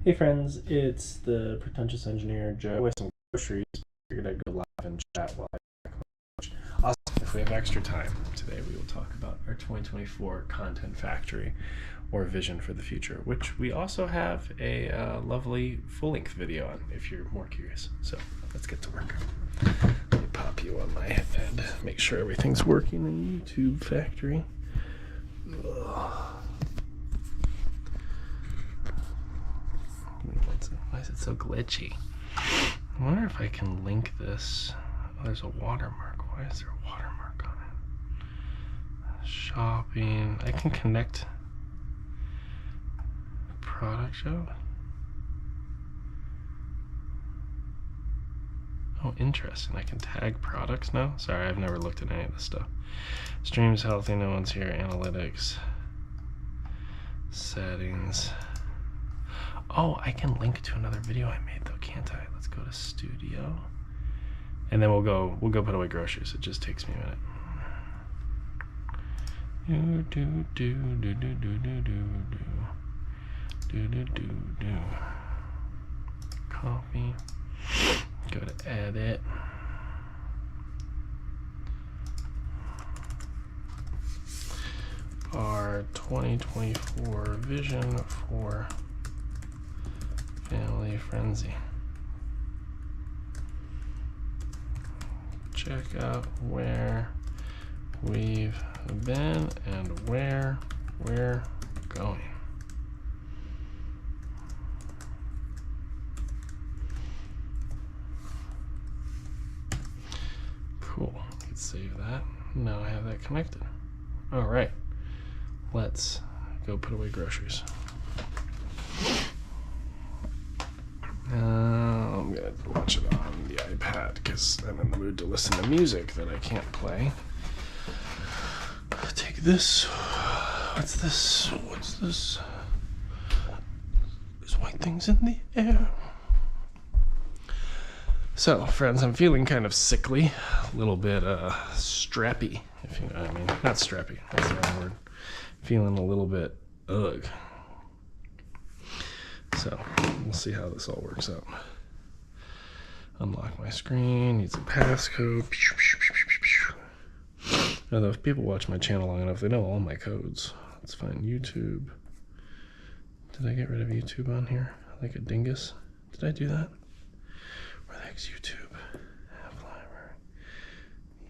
Hey friends, it's the Pretentious Engineer Joe with some groceries. Figured I'd go live and chat while I pack lunch. Awesome. If we have extra time today, we will talk about our 2024 content factory or vision for the future, which we also have a lovely full-length video on if you're more curious. So let's get to work. Let me pop you on my head, make sure everything's working in YouTube Factory. Ugh. Why is it so glitchy? I wonder if I can link this. Oh, there's a watermark. Why is there a watermark on it? Shopping. I can connect product show. Oh, interesting. I can tag products now. Sorry, I've never looked at any of this stuff. Streams healthy. No one's here. Analytics. Settings. Oh, I can link to another video I made though, can't I? Let's go to studio. And then we'll go put away groceries. It just takes me a minute. Copy. Go to edit. Our 2024 vision for aFamilyFrenzy. Check out where we've been and where we're going. Cool. Let's save that. Now I have that connected. All right. Let's go put away groceries. I'm gonna watch it on the iPad because I'm in the mood to listen to music that I can't play. Take this. What's this? What's this? There's white things in the air. So, friends, I'm feeling kind of sickly, a little bit strappy, if you know what I mean. Not strappy, that's the wrong word. Feeling a little bit ugh. So we'll see how this all works out. Unlock my screen, needs a passcode. Now, if people watch my channel long enough, they know all my codes. Let's find YouTube. Did I get rid of YouTube on here? Like a dingus? Did I do that? Where the heck's YouTube? App library.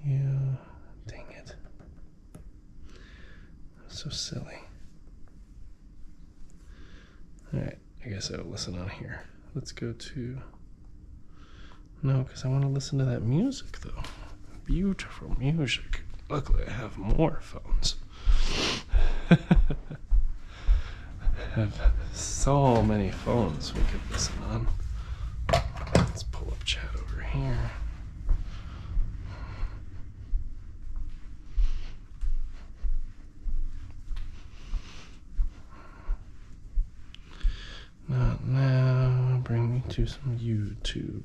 You, dang it. That's so silly. All right. I guess I'll listen on here. Let's go to... No, because I want to listen to that music, though. Beautiful music. Luckily, I have more phones. I have so many phones we could listen on. Let's pull up chat over here. Not now. Bring me to some YouTube.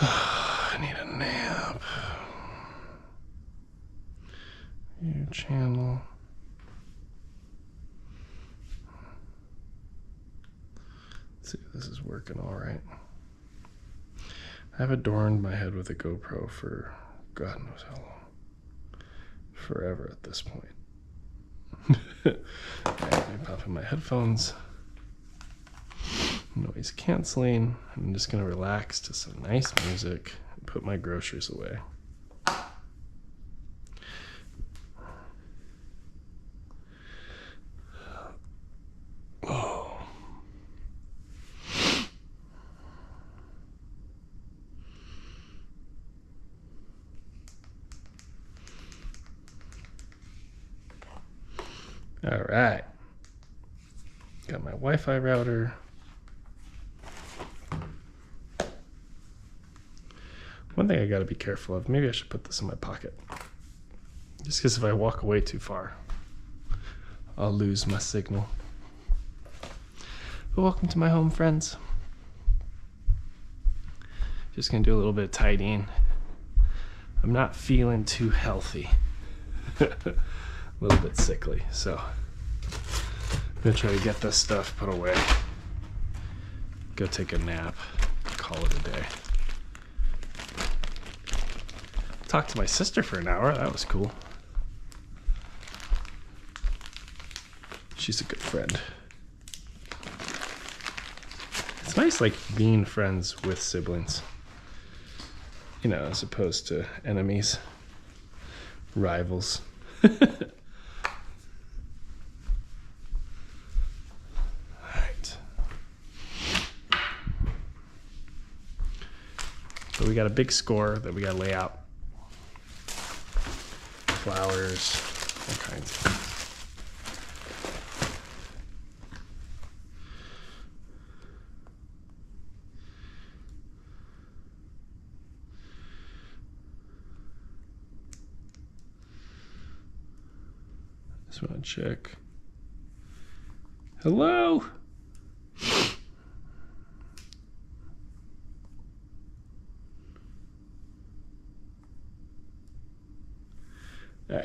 I need a nap. View channel. Let's see if this is working all right. I've adorned my head with a GoPro for God knows how long. Forever at this point. Let me pop in my headphones. Noise canceling. I'm just gonna relax to some nice music and put my groceries away. Oh. All right. Got my Wi-Fi router. One thing I gotta be careful of, maybe I should put this in my pocket. Just because if I walk away too far, I'll lose my signal. But welcome to my home, friends. Just gonna do a little bit of tidying. I'm not feeling too healthy. A little bit sickly, so I'm gonna try to get this stuff put away. Go take a nap. Call it a day. Talked to my sister for an hour. That was cool. She's a good friend. It's nice, like, being friends with siblings. You know, as opposed to enemies, rivals. So we got a big score that we got to lay out. Flowers, all kinds of things. Just want to check. Hello? All right.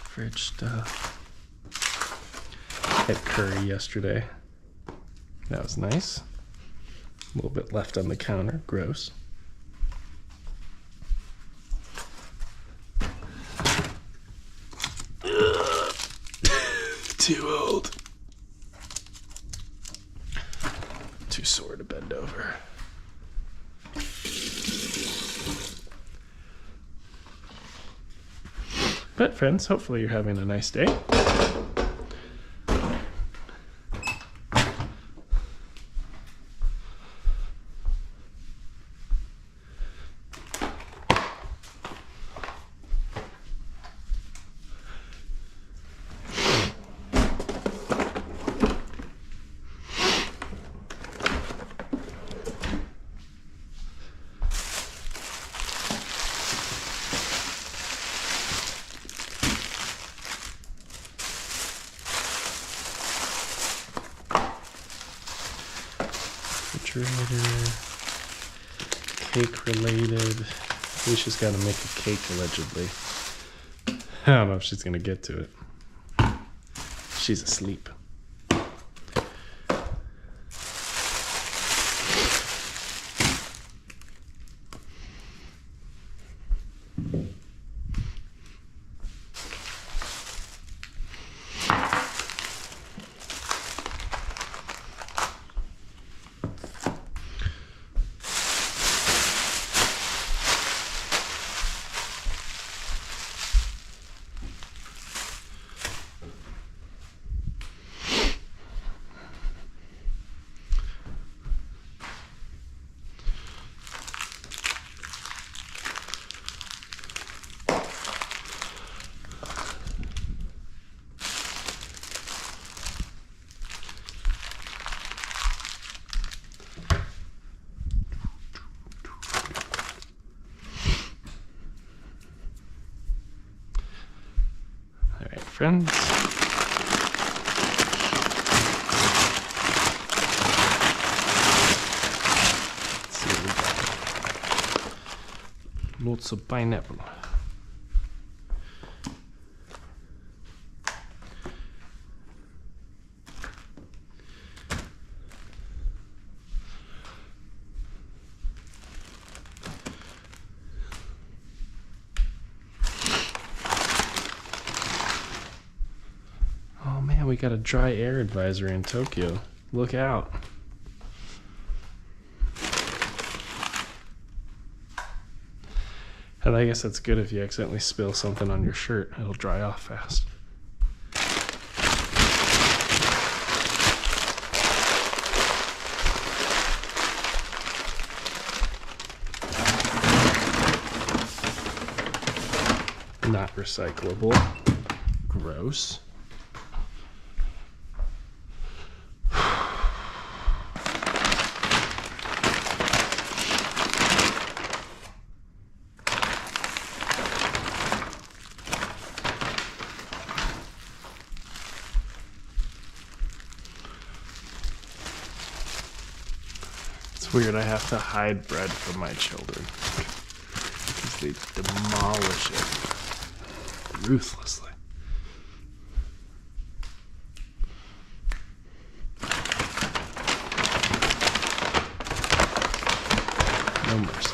Fridge stuff. Had curry yesterday. That was nice. A little bit left on the counter. Gross. Too old. Too sore to bend over. But friends, hopefully you're having a nice day. Cake related. Alicia's got to make a cake allegedly. I don't know if she's gonna get to it. She's asleep. Friends. Let's see what we got. Lots of pineapple. We got a dry air advisory in Tokyo. Look out. And I guess that's good if you accidentally spill something on your shirt. It'll dry off fast. Not recyclable. Gross. weird I have to hide bread from my children because they demolish it ruthlessly. No mercy.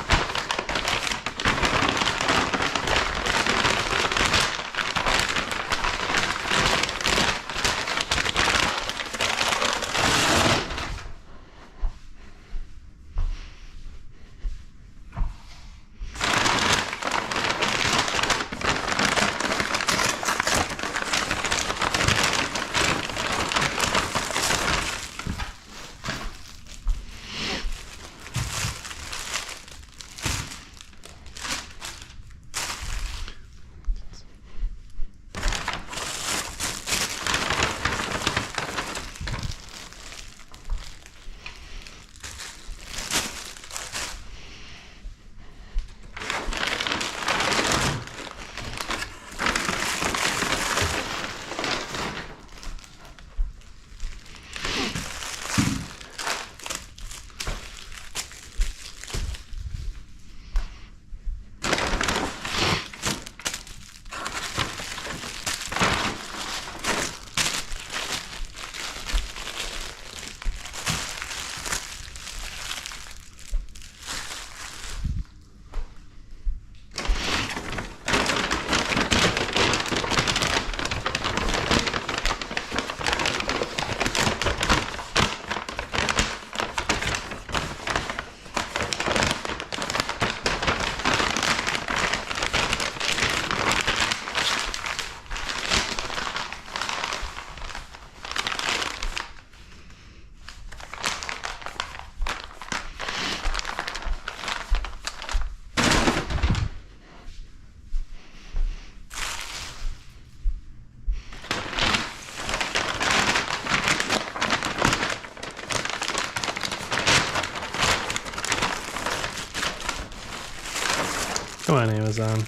Come on, Amazon.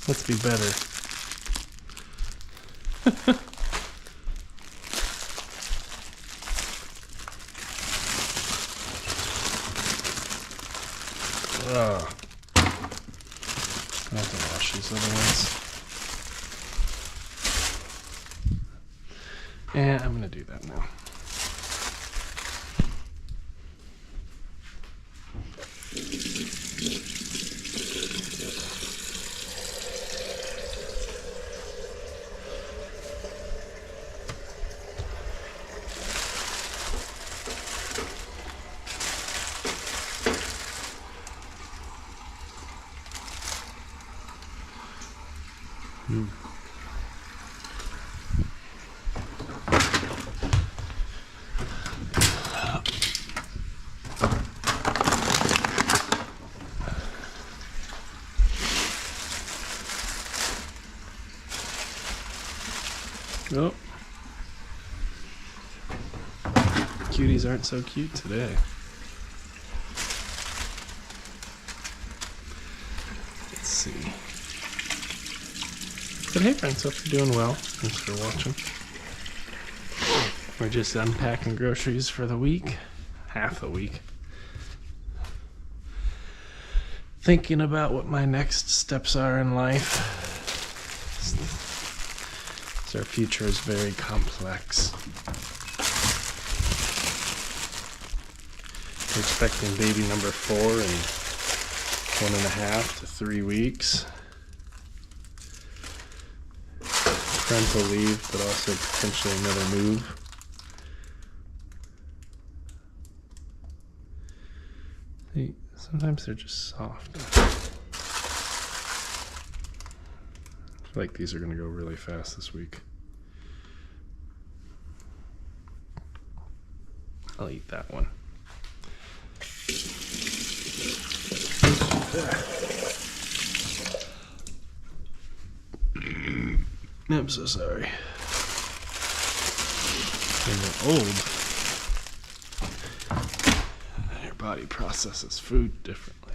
Let's be better. Ugh. I have to wash these other ones. And I'm going to do that now. Oh. Cuties aren't so cute today. Let's see. But hey friends, hope you're doing well. Thanks for watching. We're just unpacking groceries for the week. Half the week. Thinking about what my next steps are in life. Our future is very complex. We're expecting baby number 4 in 1.5 to 3 weeks. Parental leave, but also potentially another move. Sometimes they're just soft. I feel like these are going to go really fast this week. I'll eat that one. I'm so sorry. When you're old, your body processes food differently.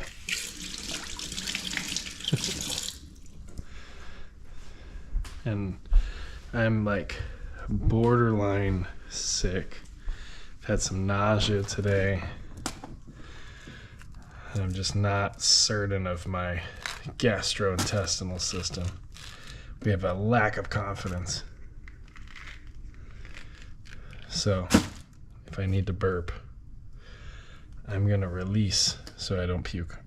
And I'm like borderline sick. I've had some nausea today. And I'm just not certain of my gastrointestinal system. We have a lack of confidence. So if I need to burp, I'm gonna release so I don't puke.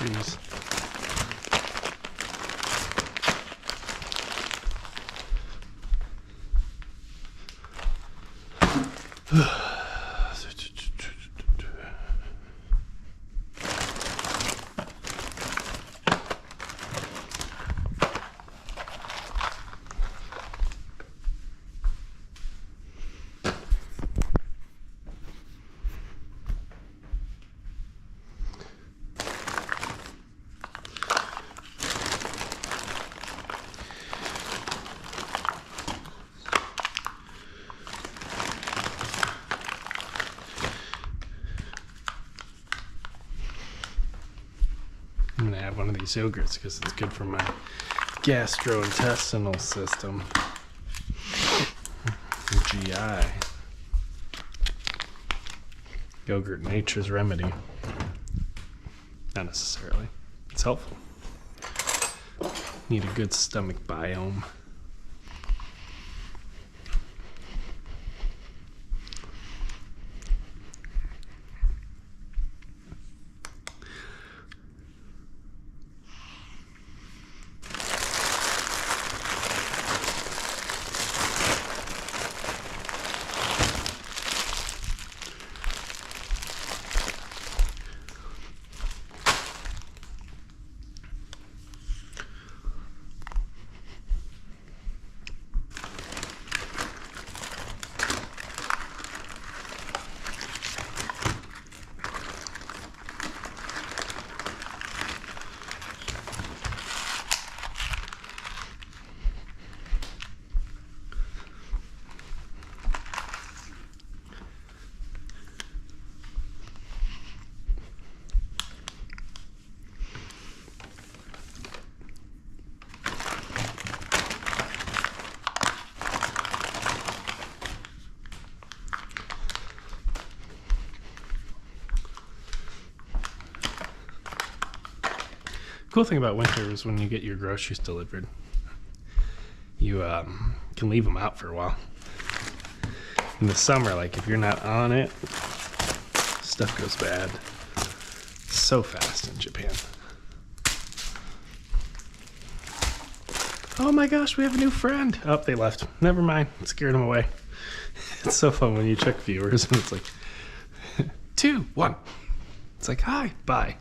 Jeez. I'm gonna have one of these yogurts because it's good for my gastrointestinal system. GI. Yogurt, nature's remedy. Not necessarily. It's helpful. Need a good stomach biome. cool thing about winter is when you get your groceries delivered, you can leave them out for a while. In the summer, like if you're not on it, stuff goes bad so fast in Japan. Oh my gosh, we have a new friend. Oh, they left. Never mind. Scared them away. It's so fun when you check viewers and it's like 2, 1. It's like, hi, bye.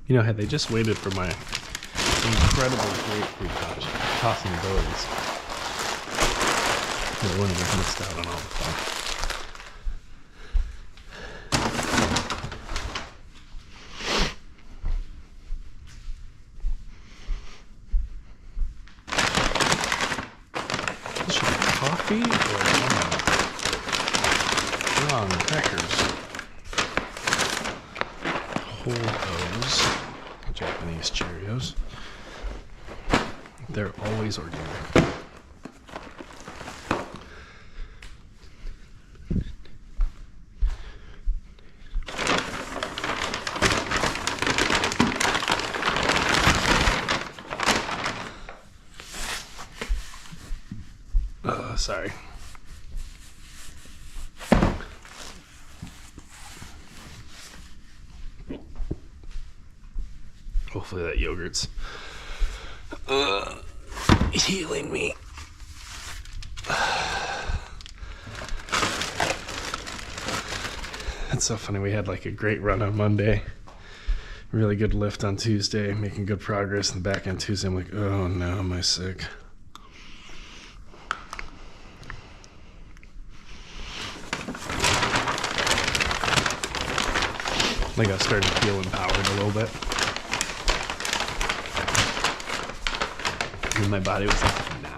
You know, had they just waited for my incredible grapefruit tossing abilities, they wouldn't have missed out on all the fun. This should be coffee or wrong crackers. Whole O's, Japanese Cheerios. They're always organic. Sorry. Hopefully that yogurt's healing me. It's so funny. We had like a great run on Monday. Really good lift on Tuesday, making good progress. And back on Tuesday, I'm like, oh no, am I sick? Like I started to feel empowered a little bit. And my body was like, nah.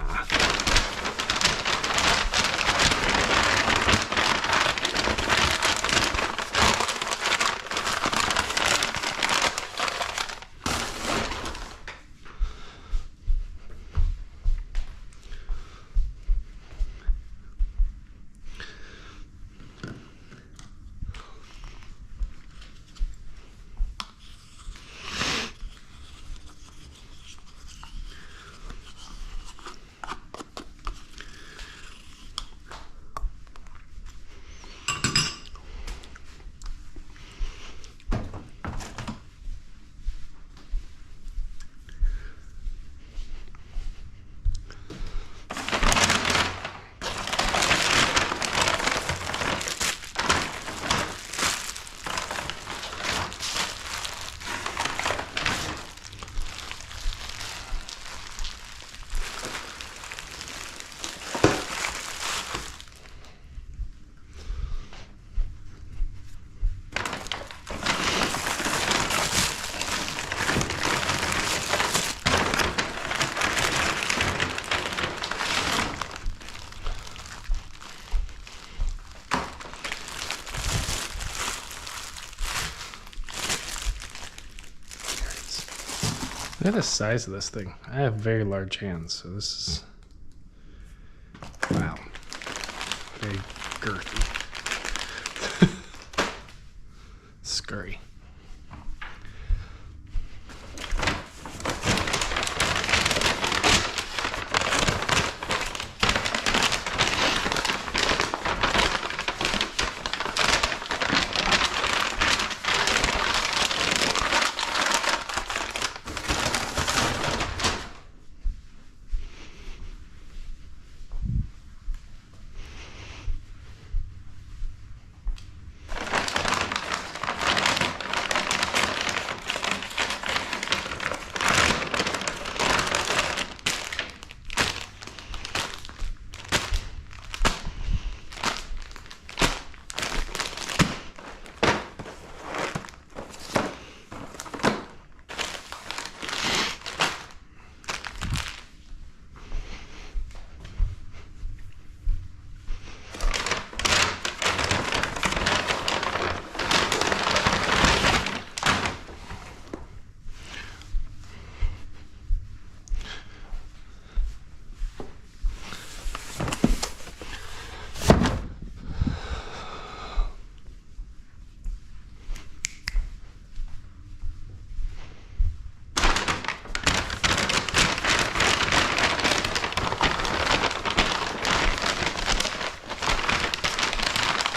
Look at the size of this thing. I have very large hands, so this is, wow, very girthy. Scurry.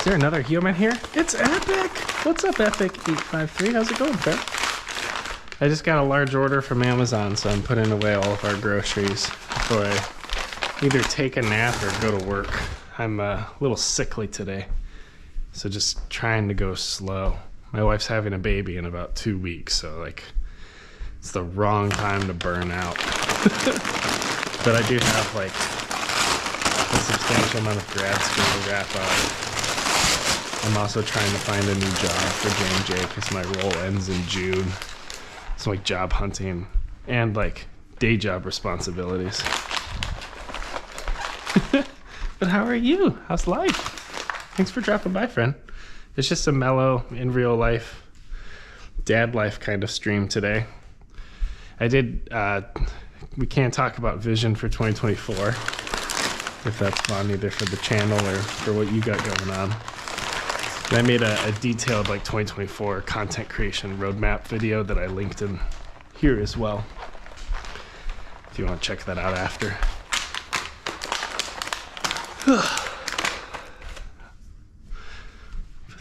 Is there another human here? It's Epic! What's up, Epic853? How's it going, friend? I just got a large order from Amazon, so I'm putting away all of our groceries before I either take a nap or go to work. I'm a little sickly today, so just trying to go slow. My wife's having a baby in about 2 weeks, so like it's the wrong time to burn out. But I do have like a substantial amount of grad school to wrap up. I'm also trying to find a new job for J&J because my role ends in June. So like job hunting and like day job responsibilities. But how are you? How's life? Thanks for dropping by, friend. It's just a mellow, in real life, dad life kind of stream today. I did, we can't talk about vision for 2024, if that's fun, either for the channel or for what you got going on. And I made a detailed like 2024 content creation roadmap video that I linked in here as well, if you want to check that out after.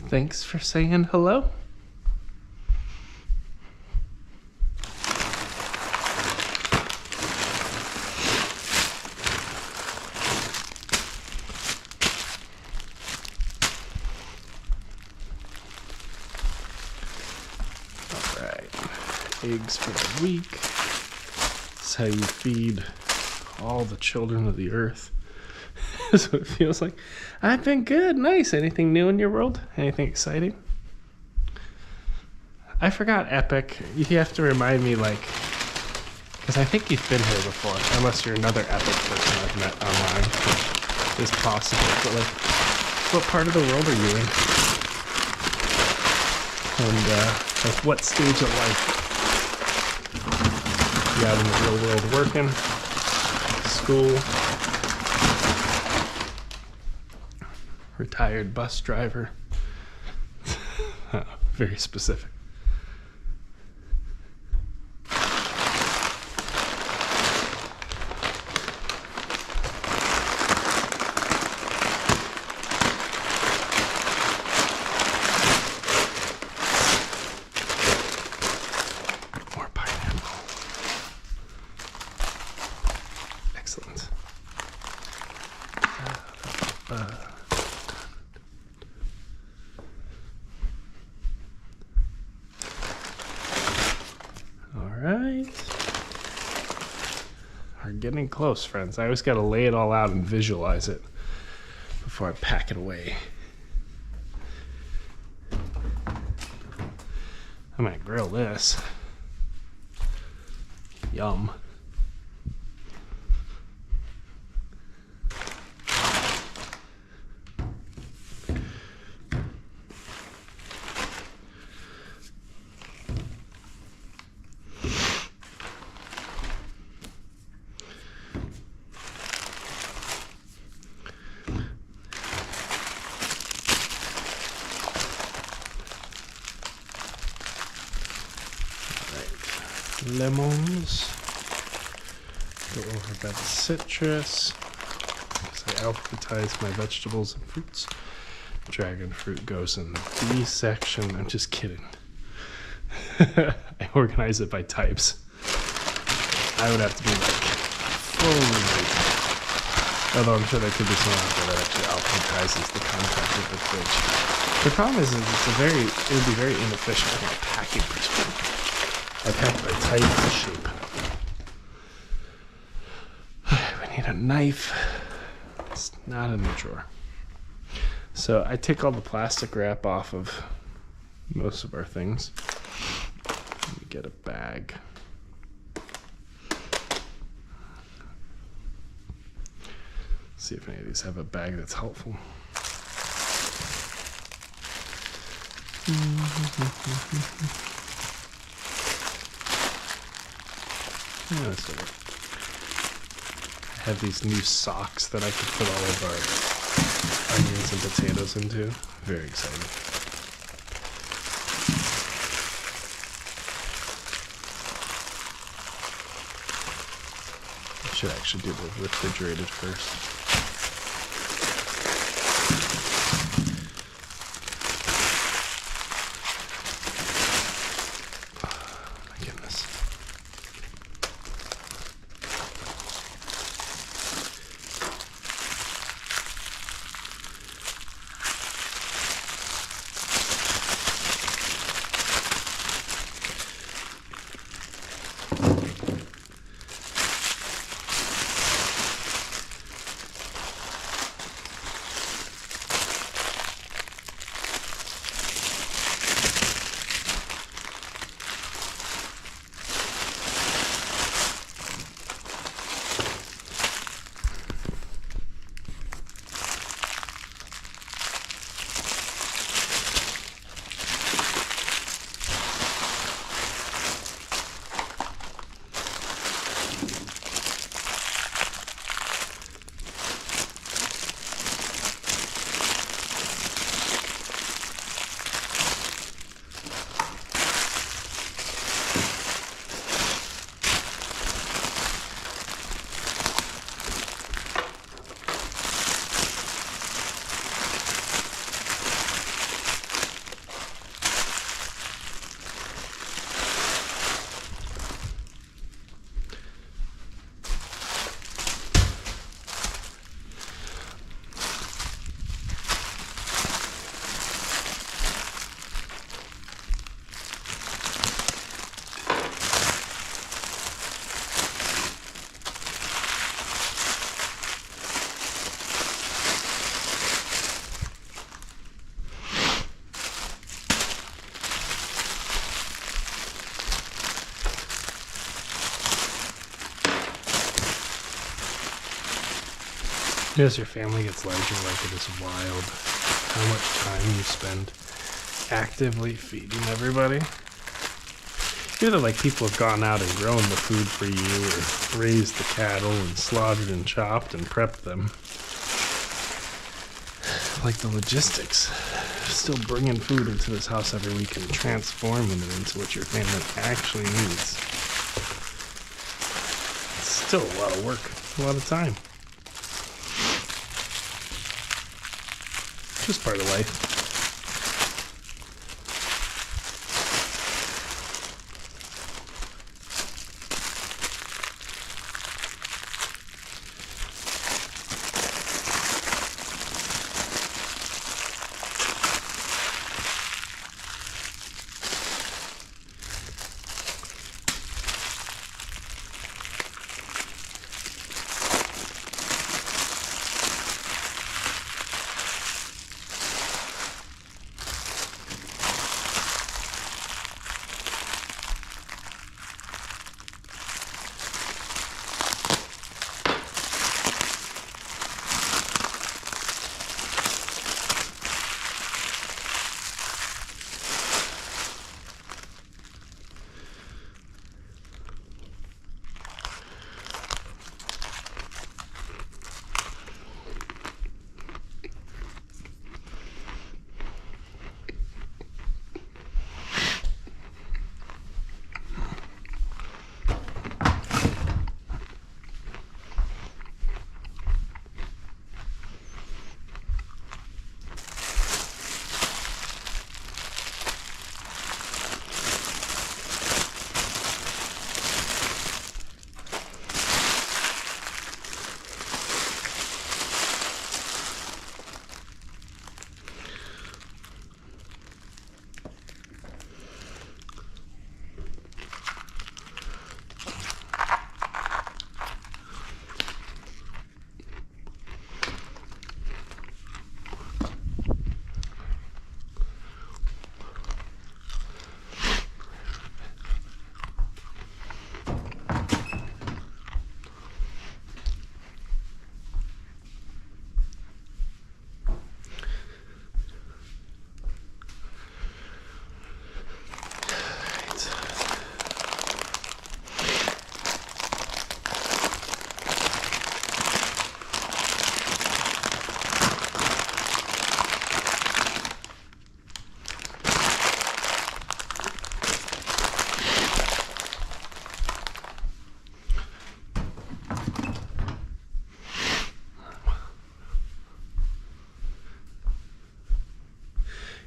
Thanks for saying hello. Eggs for the week. That's how you feed all the children of the earth. That's what it feels like. I've been good. Nice. Anything new in your world? Anything exciting? I forgot Epic. You have to remind me, like, because I think you've been here before, unless you're another Epic person I've met online, which is possible. But like, what part of the world are you in? And like, what stage of life? You out in the real world working, school, retired bus driver. Very specific. Getting close, friends. I always got to lay it all out and visualize it before I pack it away. I might grill this. Yum. Lemons, go over that citrus, because I alphabetize my vegetables and fruits. Dragon fruit goes in the B section. I'm just kidding. I organize it by types. I would have to be like fully lazy. Although I'm sure there could be someone out there that actually alphabetizes the content of the fridge. The problem is it would be very inefficient from a packing perspective. I pack by type and shape. We need a knife. It's not in the drawer. So I take all the plastic wrap off of most of our things. Let me get a bag. See if any of these have a bag that's helpful. Yeah, that's it. I have these new socks that I could put all of our onions and potatoes into. Very exciting. I should actually do the refrigerated first. As your family gets larger, like, it is wild how much time you spend actively feeding everybody. Either like people have gone out and grown the food for you, or raised the cattle and slaughtered and chopped and prepped them. Like the logistics, still bringing food into this house every week and transforming it into what your family actually needs. It's still a lot of work, a lot of time. Just part of life.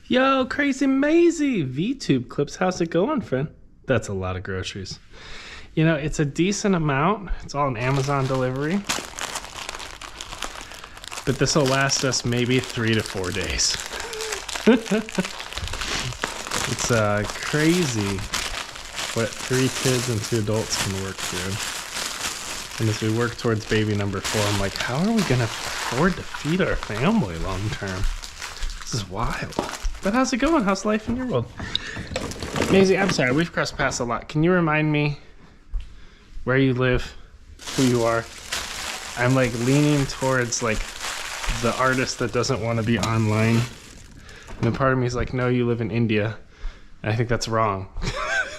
Yo, Crazy Maisie, VTube Clips, how's it going, friend? That's a lot of groceries. You know, it's a decent amount. It's all an Amazon delivery. But this will last us maybe 3 to 4 days. It's crazy what 3 kids and 2 adults can work through. And as we work towards baby number 4, I'm like, how are we going to afford to feed our family long term? This is wild. But how's it going? How's life in your world? Maisie, I'm sorry, we've crossed paths a lot. Can you remind me where you live, who you are? I'm like leaning towards like the artist that doesn't want to be online. And then part of me is like, no, you live in India. And I think that's wrong.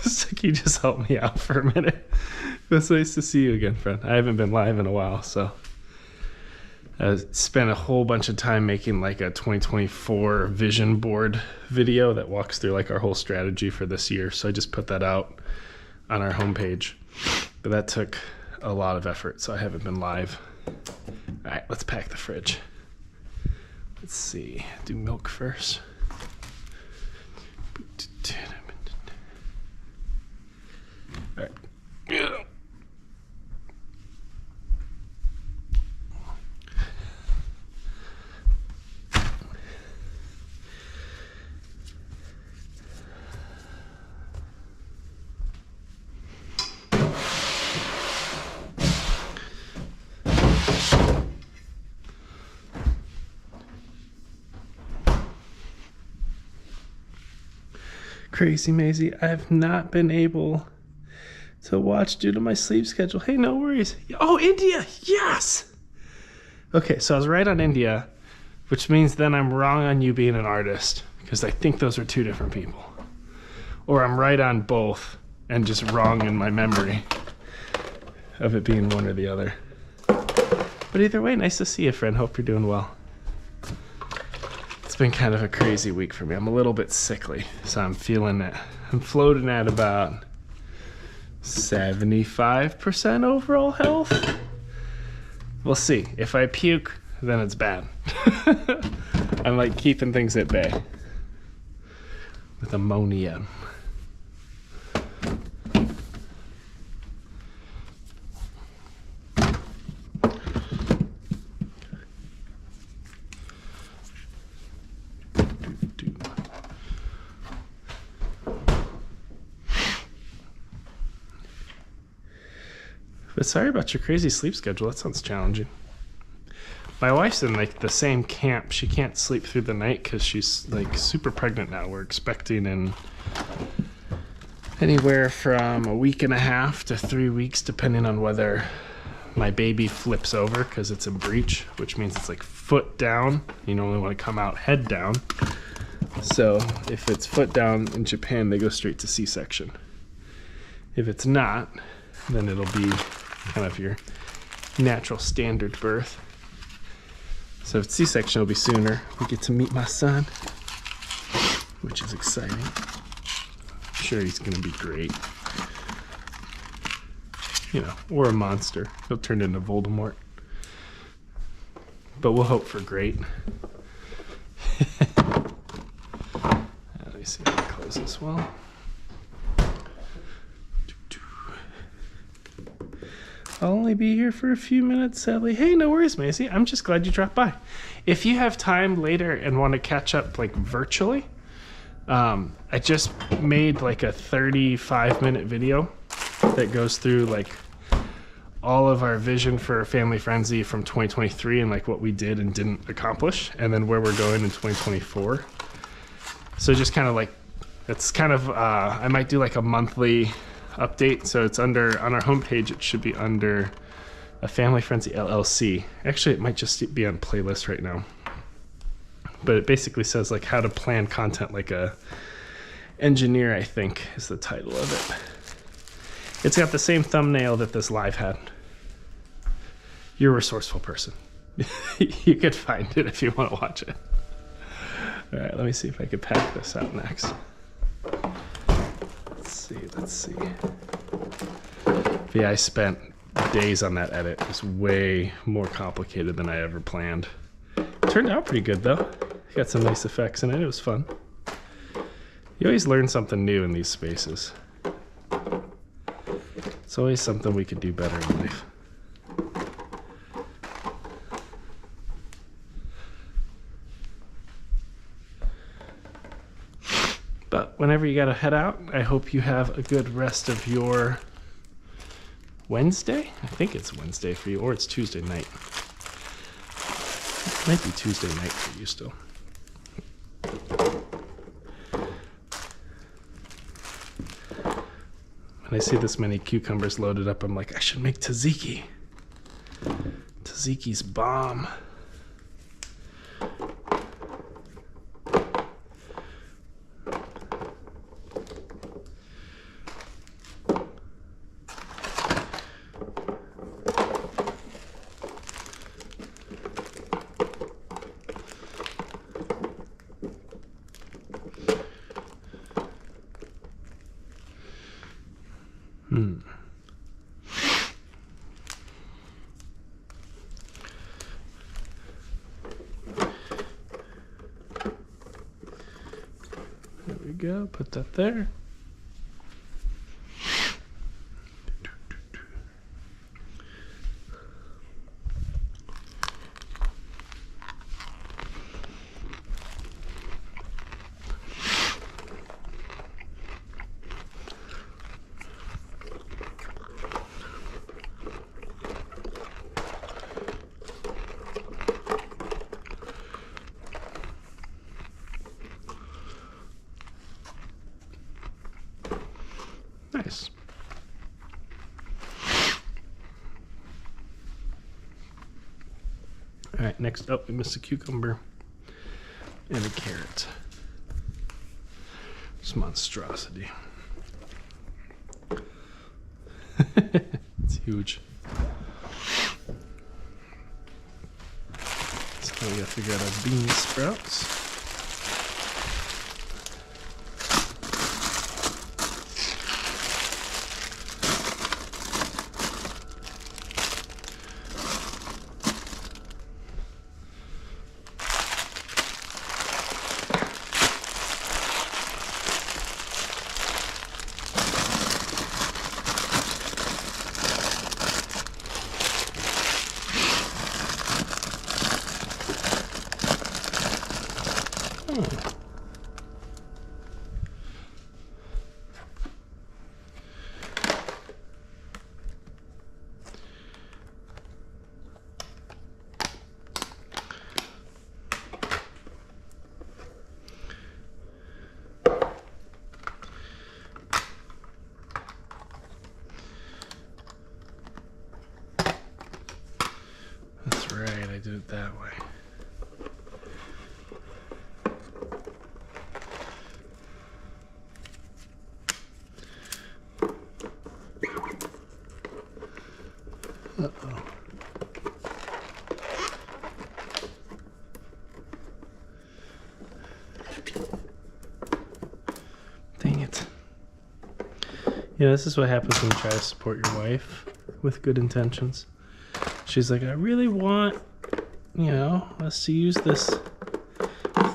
So can you just help me out for a minute? It's nice to see you again, friend. I haven't been live in a while, so. I spent a whole bunch of time making like a 2024 vision board video that walks through like our whole strategy for this year. So I just put that out on our homepage, but that took a lot of effort, so I haven't been live. All right, let's pack the fridge. Let's see, do milk first. All right. Crazy Maisie, I have not been able to watch due to my sleep schedule. Hey, no worries. Oh, India, yes! Okay, so I was right on India, which means then I'm wrong on you being an artist, because I think those are two different people. Or I'm right on both and just wrong in my memory of it being one or the other. But either way, nice to see you, friend. Hope you're doing well. It's been kind of a crazy week for me. I'm a little bit sickly, so I'm feeling it. I'm floating at about 75% overall health. We'll see. If I puke, then it's bad. I'm like keeping things at bay with ammonia. But sorry about your crazy sleep schedule. That sounds challenging. My wife's in like the same camp. She can't sleep through the night because she's like super pregnant now. We're expecting in anywhere from a week and a half to 3 weeks, depending on whether my baby flips over because it's a breech, which means it's like foot down. You normally want to come out head down. So if it's foot down in Japan, they go straight to C-section. If it's not, then it'll be kind of your natural standard birth. So if it's C-section, it'll be sooner. We get to meet my son, which is exciting. I'm sure he's gonna be great. You know, or a monster. He'll turn into Voldemort. But we'll hope for great. Let me see if I can close this well. I'll only be here for a few minutes, sadly. Hey, no worries, Macy. I'm just glad you dropped by. If you have time later and want to catch up like virtually, I just made like a 35-minute video that goes through like all of our vision for aFamilyFrenzy from 2023 and like what we did and didn't accomplish, and then where we're going in 2024. So just kind of like, it's kind of, I might do like a monthly update. So it's under, on our homepage, it should be under aFamilyFrenzy LLC. Actually, it might just be on playlist right now. But it basically says like how to plan content like a engineer, I think is the title of it. It's got the same thumbnail that this live had. You're a resourceful person. You could find it if you want to watch it. All right, let me see if I could pack this out next. Let's see. But yeah, I spent days on that edit. It was way more complicated than I ever planned. Turned out pretty good though. Got some nice effects in it. It was fun. You always learn something new in these spaces. It's always something we could do better in life. But whenever you gotta head out, I hope you have a good rest of your Wednesday. I think it's Wednesday for you, or it's Tuesday night. It might be Tuesday night for you still. When I see this many cucumbers loaded up, I'm like, I should make tzatziki. Tzatziki's bomb. There we go, put that there. All right, next up, we missed a cucumber and a carrot. It's monstrosity. It's huge. So we gotta figure out our bean sprouts. That's right, I did it that way. Uh-oh. Dang it. Yeah, this is what happens when you try to support your wife with good intentions. She's like, I really want, us to use this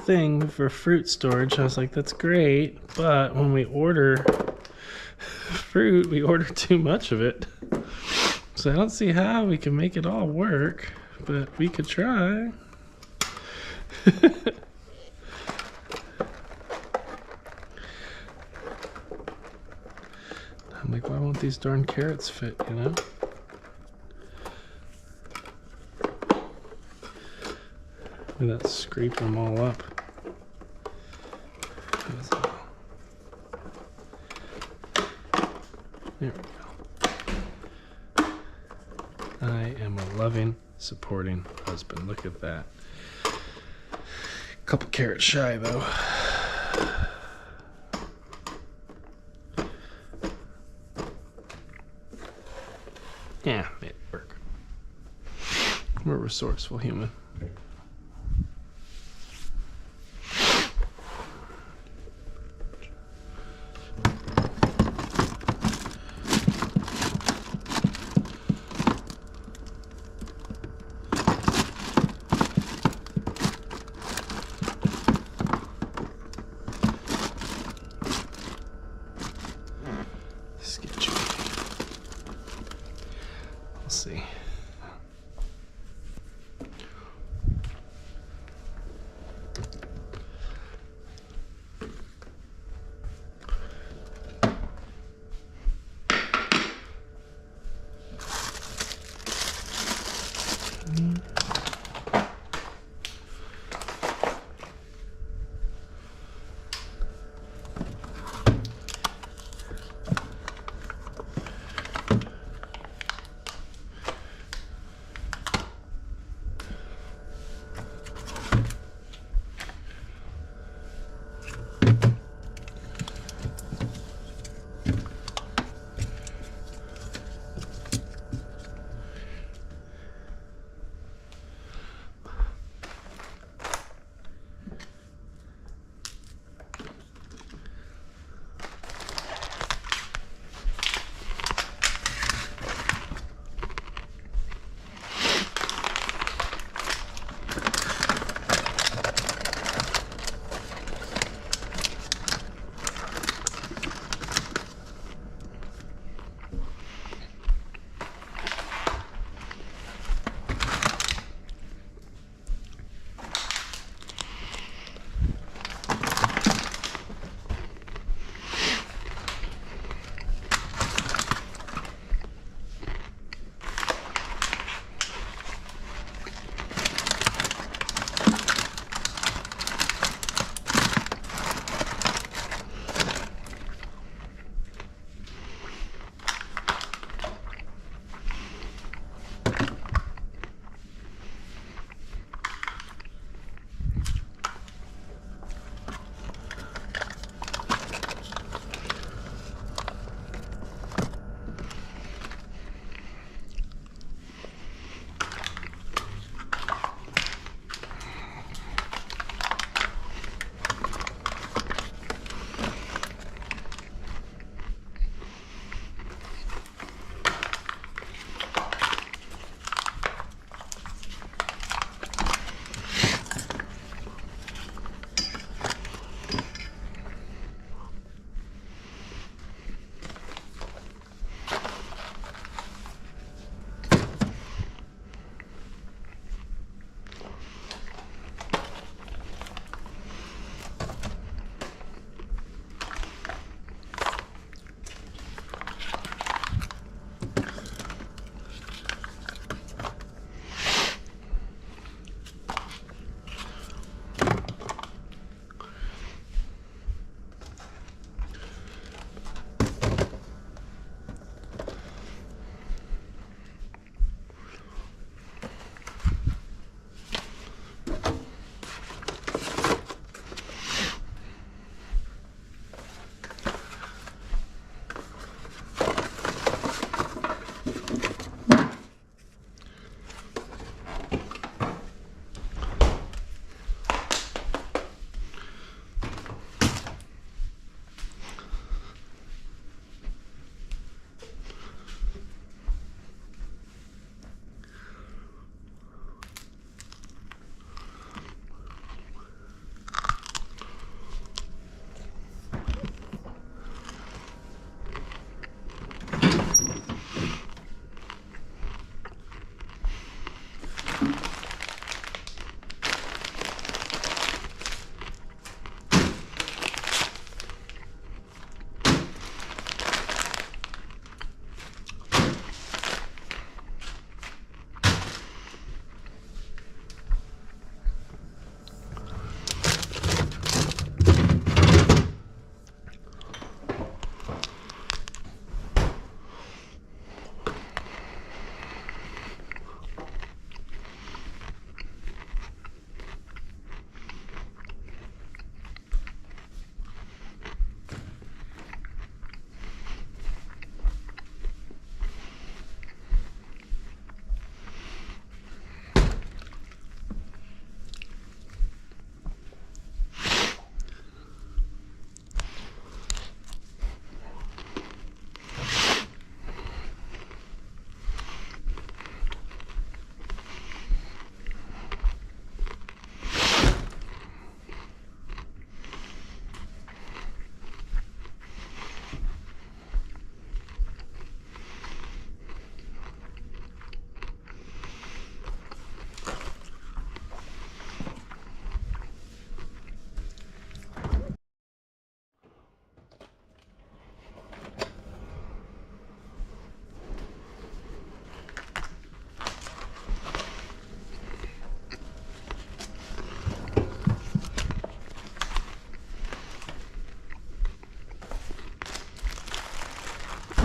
thing for fruit storage. I was like, that's great, but when we order fruit, we order too much of it. So I don't see how we can make it all work, but we could try. I'm like, why won't these darn carrots fit, Look at that, scraping them all up. There we go. I am a loving, supporting husband. Look at that. Couple carrots shy, though. Yeah, made it work. We're a resourceful human. Sketchy. We'll see.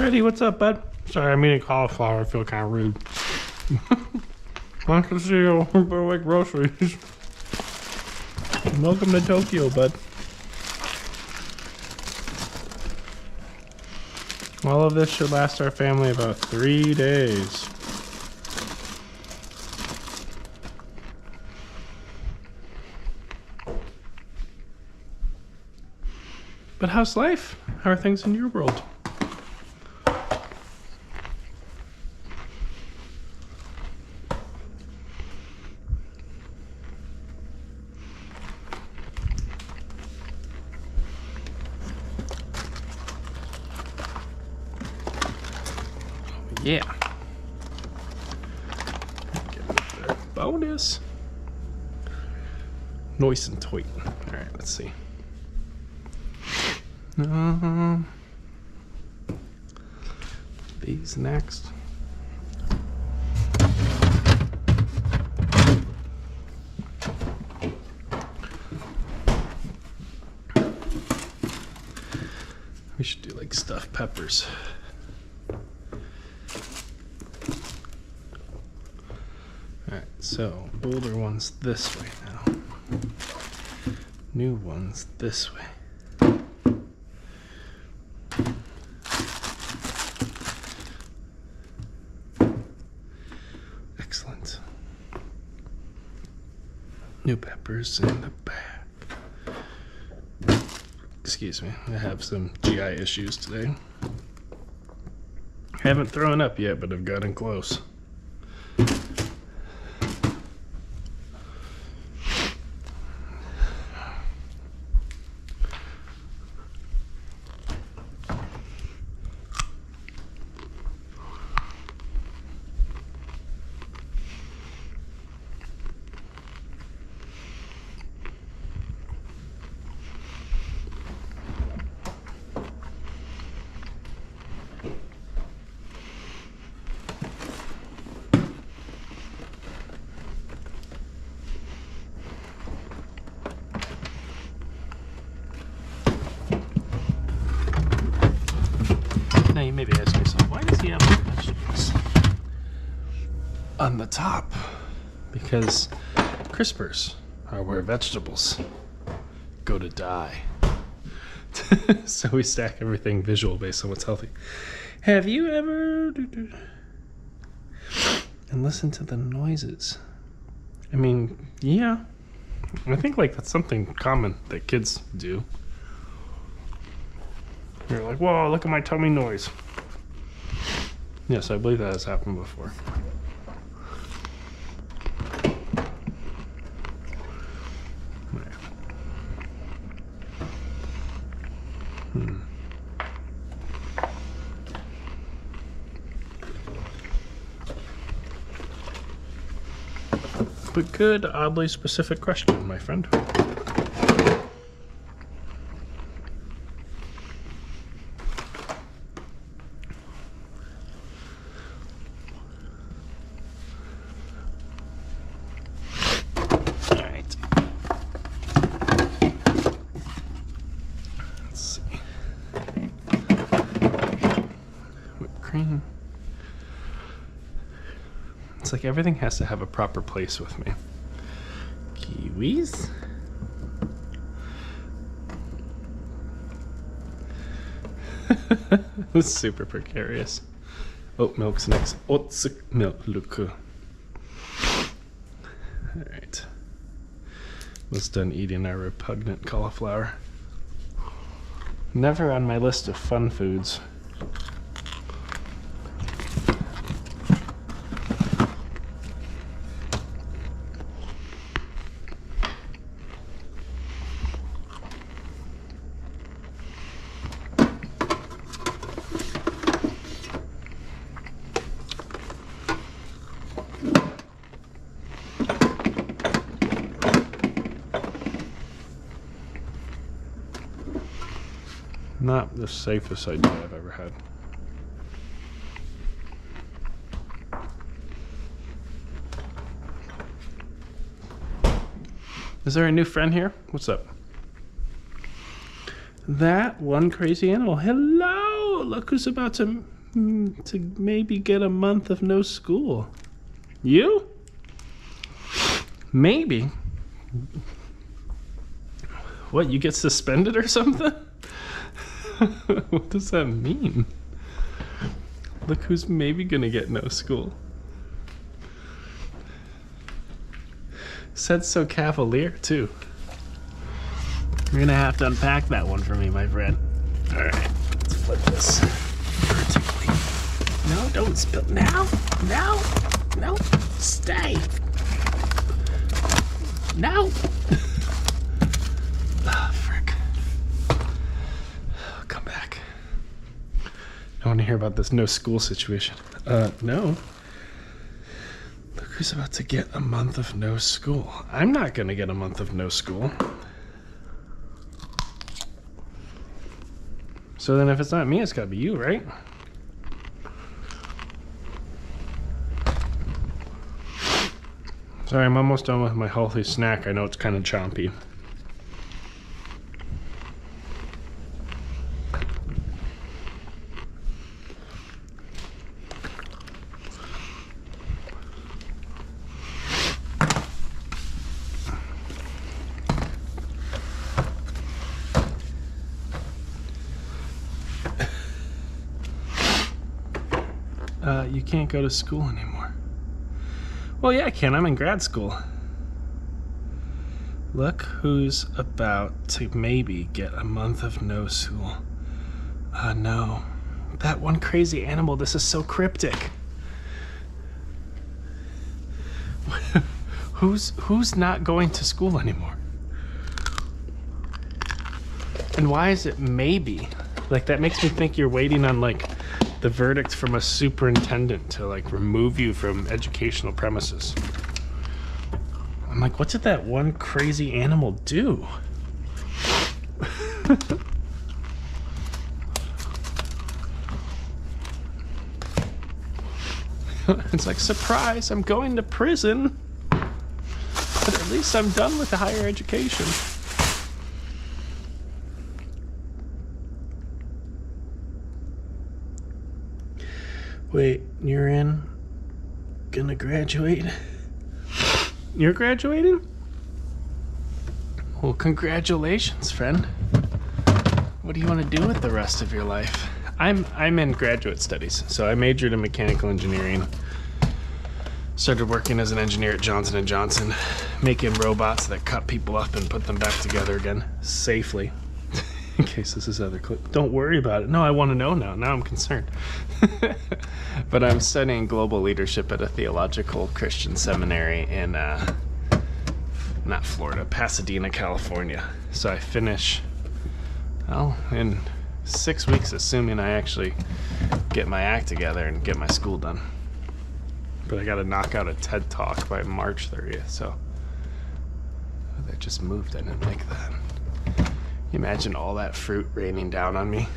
Freddie, what's up, bud? Sorry, I'm eating cauliflower. I feel kind of rude. Nice to see you. We're like groceries. Welcome to Tokyo, bud. All of this should last our family about 3 days. But how's life? How are things in your world? Yeah. Bonus. Noise and toit. All right, let's see. These next. We should do like stuffed peppers. Alright, so older ones this way now. New ones this way. Excellent. New peppers in the back. Excuse me, I have some GI issues today. I haven't thrown up yet, but I've gotten close. Now you maybe ask yourself, why does he have vegetables on the top? Because crispers are where vegetables go to die. So we stack everything visual based on what's healthy. Have you ever and listen to the noises? I mean, yeah. I think like that's something common that kids do. You're like, whoa, look at my tummy noise. Yes, I believe that has happened before. But good, oddly specific question, my friend. It's like everything has to have a proper place with me. Kiwis. It's super precarious. Oat milk's next. Oat milk. Alright. Was done eating our repugnant cauliflower. Never on my list of fun foods. Not the safest idea I've ever had. Is there a new friend here? What's up? That one crazy animal. Hello! Look who's about to to maybe get a month of no school. You? Maybe. What, you get suspended or something? What does that mean? Look who's maybe gonna get no school. Said so cavalier, too. You're gonna have to unpack that one for me, my friend. Alright, let's flip this vertically. No, don't spill. Now? Now? No, stay. No. Ah, frick. Come back. I want to hear about this no school situation. No. Look who's about to get a month of no school. I'm not going to get a month of no school. So then if it's not me, it's got to be you, right? Sorry, I'm almost done with my healthy snack. I know it's kind of chompy. You can't go to school anymore. Well, yeah, I can. I'm in grad school. Look who's about to maybe get a month of no school. No. That one crazy animal. This is so cryptic. Who's not going to school anymore? And why is it maybe? Like, that makes me think you're waiting on, like, the verdict from a superintendent to, like, remove you from educational premises. I'm like, what did that one crazy animal do? It's like, surprise, I'm going to prison. But at least I'm done with the higher education. Wait, you're gonna graduate? You're graduating? Well, congratulations, friend. What do you want to do with the rest of your life? I'm in graduate studies, so I majored in mechanical engineering. Started working as an engineer at Johnson & Johnson, making robots that cut people up and put them back together again safely. In case this is other clip. Don't worry about it. No, I want to know now. Now I'm concerned. But I'm studying global leadership at a theological Christian seminary in, not Florida, Pasadena, California. So I finish, well, in 6 weeks, assuming I actually get my act together and get my school done. But I got to knock out a TED Talk by March 30th, so that just moved. I didn't like that. Imagine all that fruit raining down on me.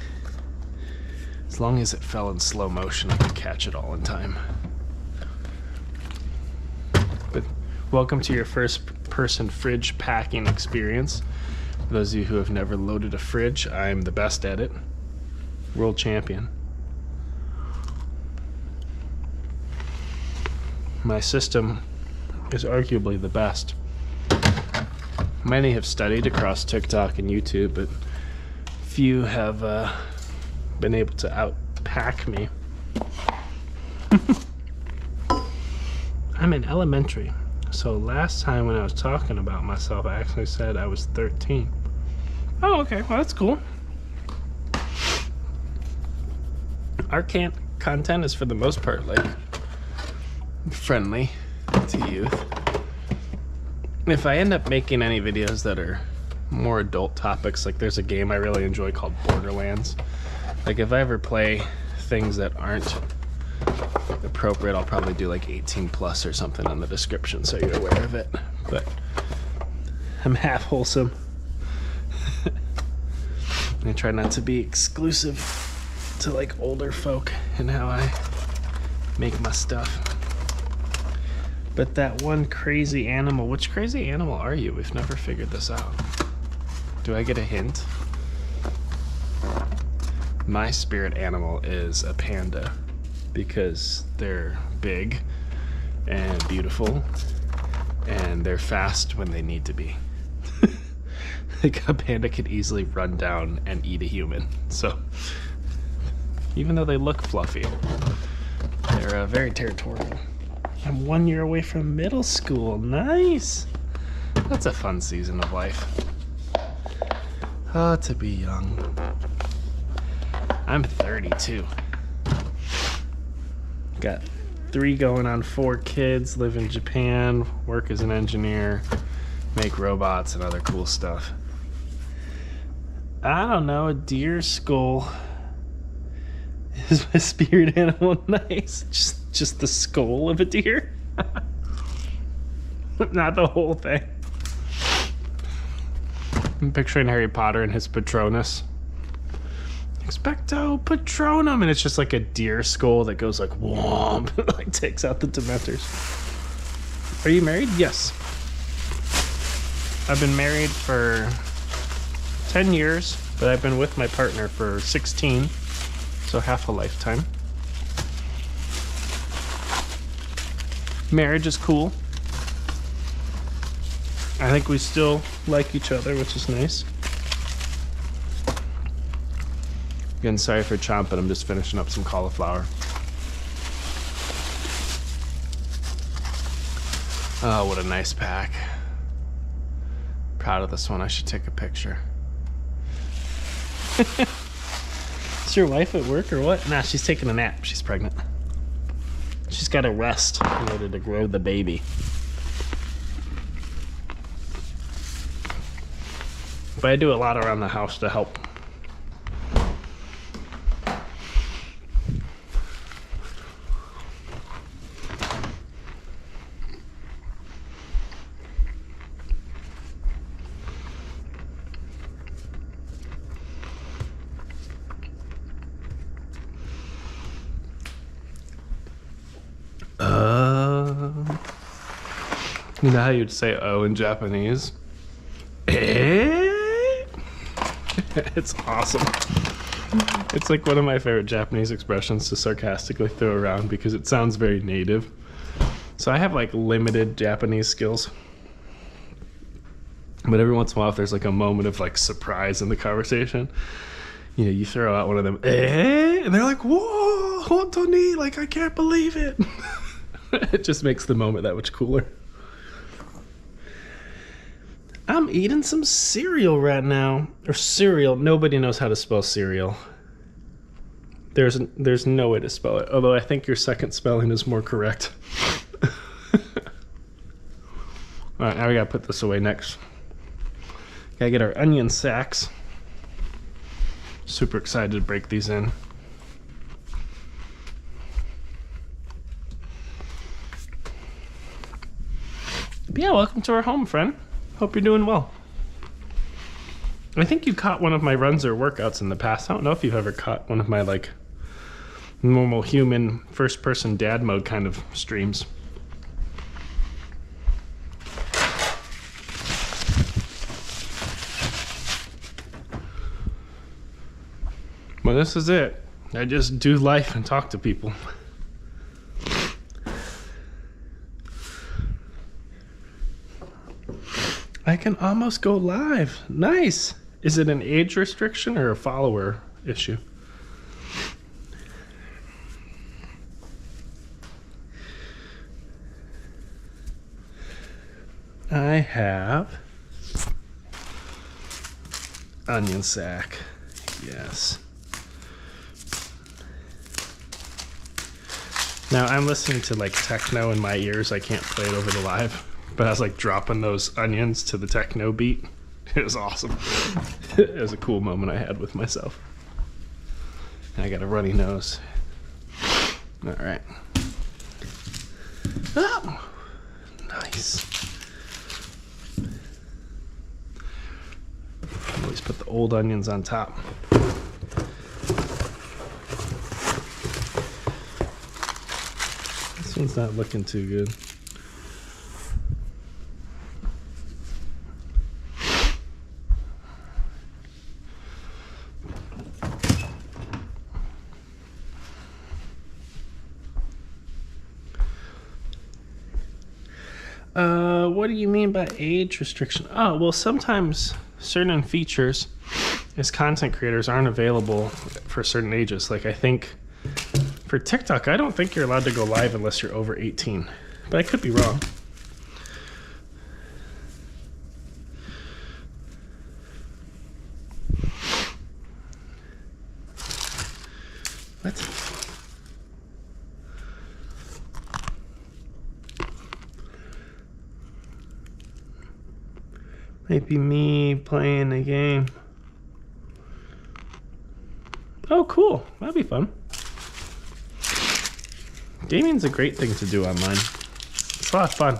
As long as it fell in slow motion, I could catch it all in time. But welcome to your first person fridge packing experience. For those of you who have never loaded a fridge, I'm the best at it. World champion. My system is arguably the best. Many have studied across TikTok and YouTube, but few have been able to outpack me. I'm in elementary, so last time when I was talking about myself, I actually said I was 13. Oh, okay, well, that's cool. Our content is for the most part, like, friendly to youth. If I end up making any videos that are more adult topics, like there's a game I really enjoy called Borderlands. Like if I ever play things that aren't appropriate, I'll probably do like 18 plus or something on the description so you're aware of it. But I'm half wholesome. I try not to be exclusive to like older folk in how I make my stuff. But that one crazy animal, which crazy animal are you? We've never figured this out. Do I get a hint? My spirit animal is a panda because they're big and beautiful and they're fast when they need to be. Like a panda could easily run down and eat a human. So even though they look fluffy, they're very territorial. I'm 1 year away from middle school. Nice. That's a fun season of life. Oh, to be young. I'm 32. Got 3 going on 4 kids, live in Japan, work as an engineer, make robots and other cool stuff. I don't know, a deer skull is my spirit animal. Nice. Just the skull of a deer? Not the whole thing. I'm picturing Harry Potter and his Patronus. Expecto Patronum, and it's just like a deer skull that goes like womp, like takes out the Dementors. Are you married? Yes. I've been married for 10 years, but I've been with my partner for 16, so half a lifetime. Marriage is cool. I think we still like each other, which is nice. Again, sorry for chomping, I'm just finishing up some cauliflower. Oh, what a nice pack. Proud of this one, I should take a picture. Is your wife at work or what? Nah, she's taking a nap, she's pregnant. She's gotta rest in order to grow the baby. But I do a lot around the house to help. You know how you'd say "oh" in Japanese? It's awesome. It's like one of my favorite Japanese expressions to sarcastically throw around because it sounds very native. So I have like limited Japanese skills. But every once in a while, if there's like a moment of like surprise in the conversation, you know, you throw out one of them, and they're like, whoa, hontoni, like I can't believe it. It just makes the moment that much cooler. I'm eating some cereal right now. Or cereal. Nobody knows how to spell cereal. There's no way to spell it. Although I think your second spelling is more correct. Alright, now we gotta put this away next. Gotta get our onion sacks. Super excited to break these in. But yeah, welcome to our home, friend. Hope you're doing well. I think you caught one of my runs or workouts in the past. I don't know if you've ever caught one of my like normal human first person dad mode kind of streams. Well, this is it. I just do life and talk to people. I can almost go live. Nice. Is it an age restriction or a follower issue? I have onion sack. Yes. Now I'm listening to like techno in my ears. I can't play it over the live. But I was like dropping those onions to the techno beat. It was awesome. It was a cool moment I had with myself. And I got a runny nose. All right. Oh, nice. Always put the old onions on top. This one's not looking too good. what do you mean by age restriction? Oh, well, sometimes certain features as content creators aren't available for certain ages. Like I think for TikTok, I don't think you're allowed to go live unless you're over 18, but I could be wrong. What? Might be me playing a game. Oh, cool. That'd be fun. Gaming's a great thing to do online. It's a lot of fun.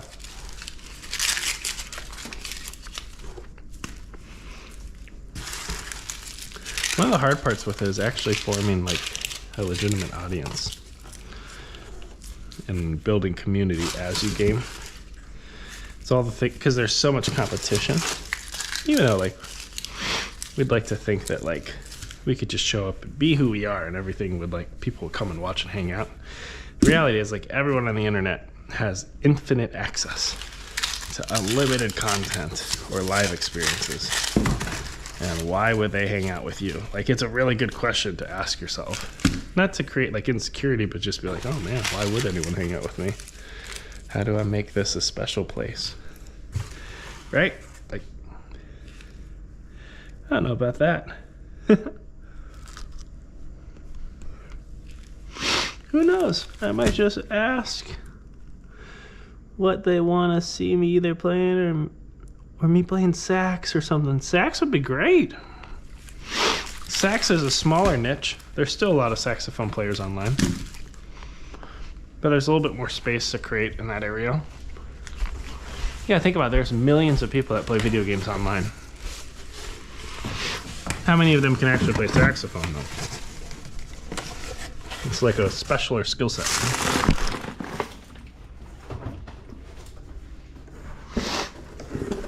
One of the hard parts with it is actually forming like a legitimate audience and building community as you game. It's all the thing, because there's so much competition. Even though like we'd like to think that like we could just show up and be who we are and everything would like people would come and watch and hang out. The reality is like everyone on the internet has infinite access to unlimited content or live experiences. And why would they hang out with you? Like it's a really good question to ask yourself. Not to create like insecurity, but just be like, oh man, why would anyone hang out with me? How do I make this a special place? Right? Like, I don't know about that. Who knows? I might just ask what they want to see me either playing or me playing sax or something. Sax would be great. Sax is a smaller niche. There's still a lot of saxophone players online, but there's a little bit more space to create in that area. Yeah, think about it. There's millions of people that play video games online. How many of them can actually play saxophone though? It's like a special skill set.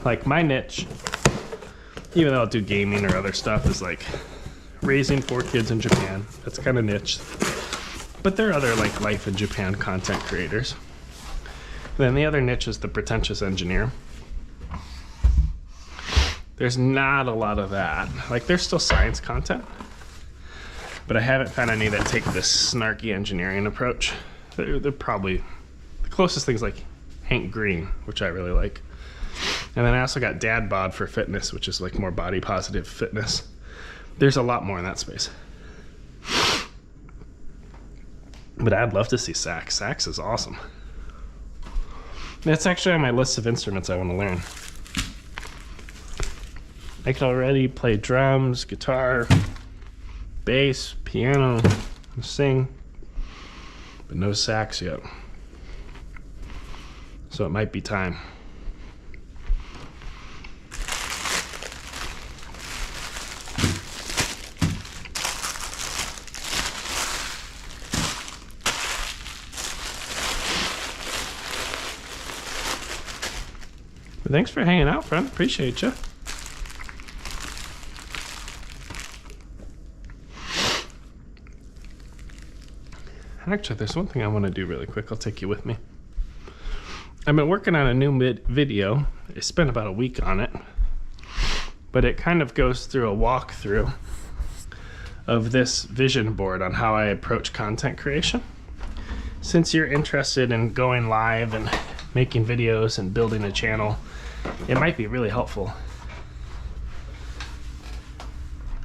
Like my niche, even though I'll do gaming or other stuff, is like raising 4 kids in Japan. That's kind of niche. But there are other like life in Japan content creators. Then the other niche is the Pretentious Engineer. There's not a lot of that. Like there's still science content, but I haven't found any that take this snarky engineering approach. They're probably the closest things like Hank Green, which I really like. And then I also got DadBod for fitness, which is like more body positive fitness. There's a lot more in that space. But I'd love to see sax. Sax is awesome. That's actually on my list of instruments I want to learn. I could already play drums, guitar, bass, piano, and sing, but no sax yet. So it might be time. But thanks for hanging out, friend. Appreciate you. Actually, there's one thing I want to do really quick. I'll take you with me. I've been working on a new video. I spent about a week on it, but it kind of goes through a walkthrough of this vision board on how I approach content creation. Since you're interested in going live and making videos and building a channel, it might be really helpful.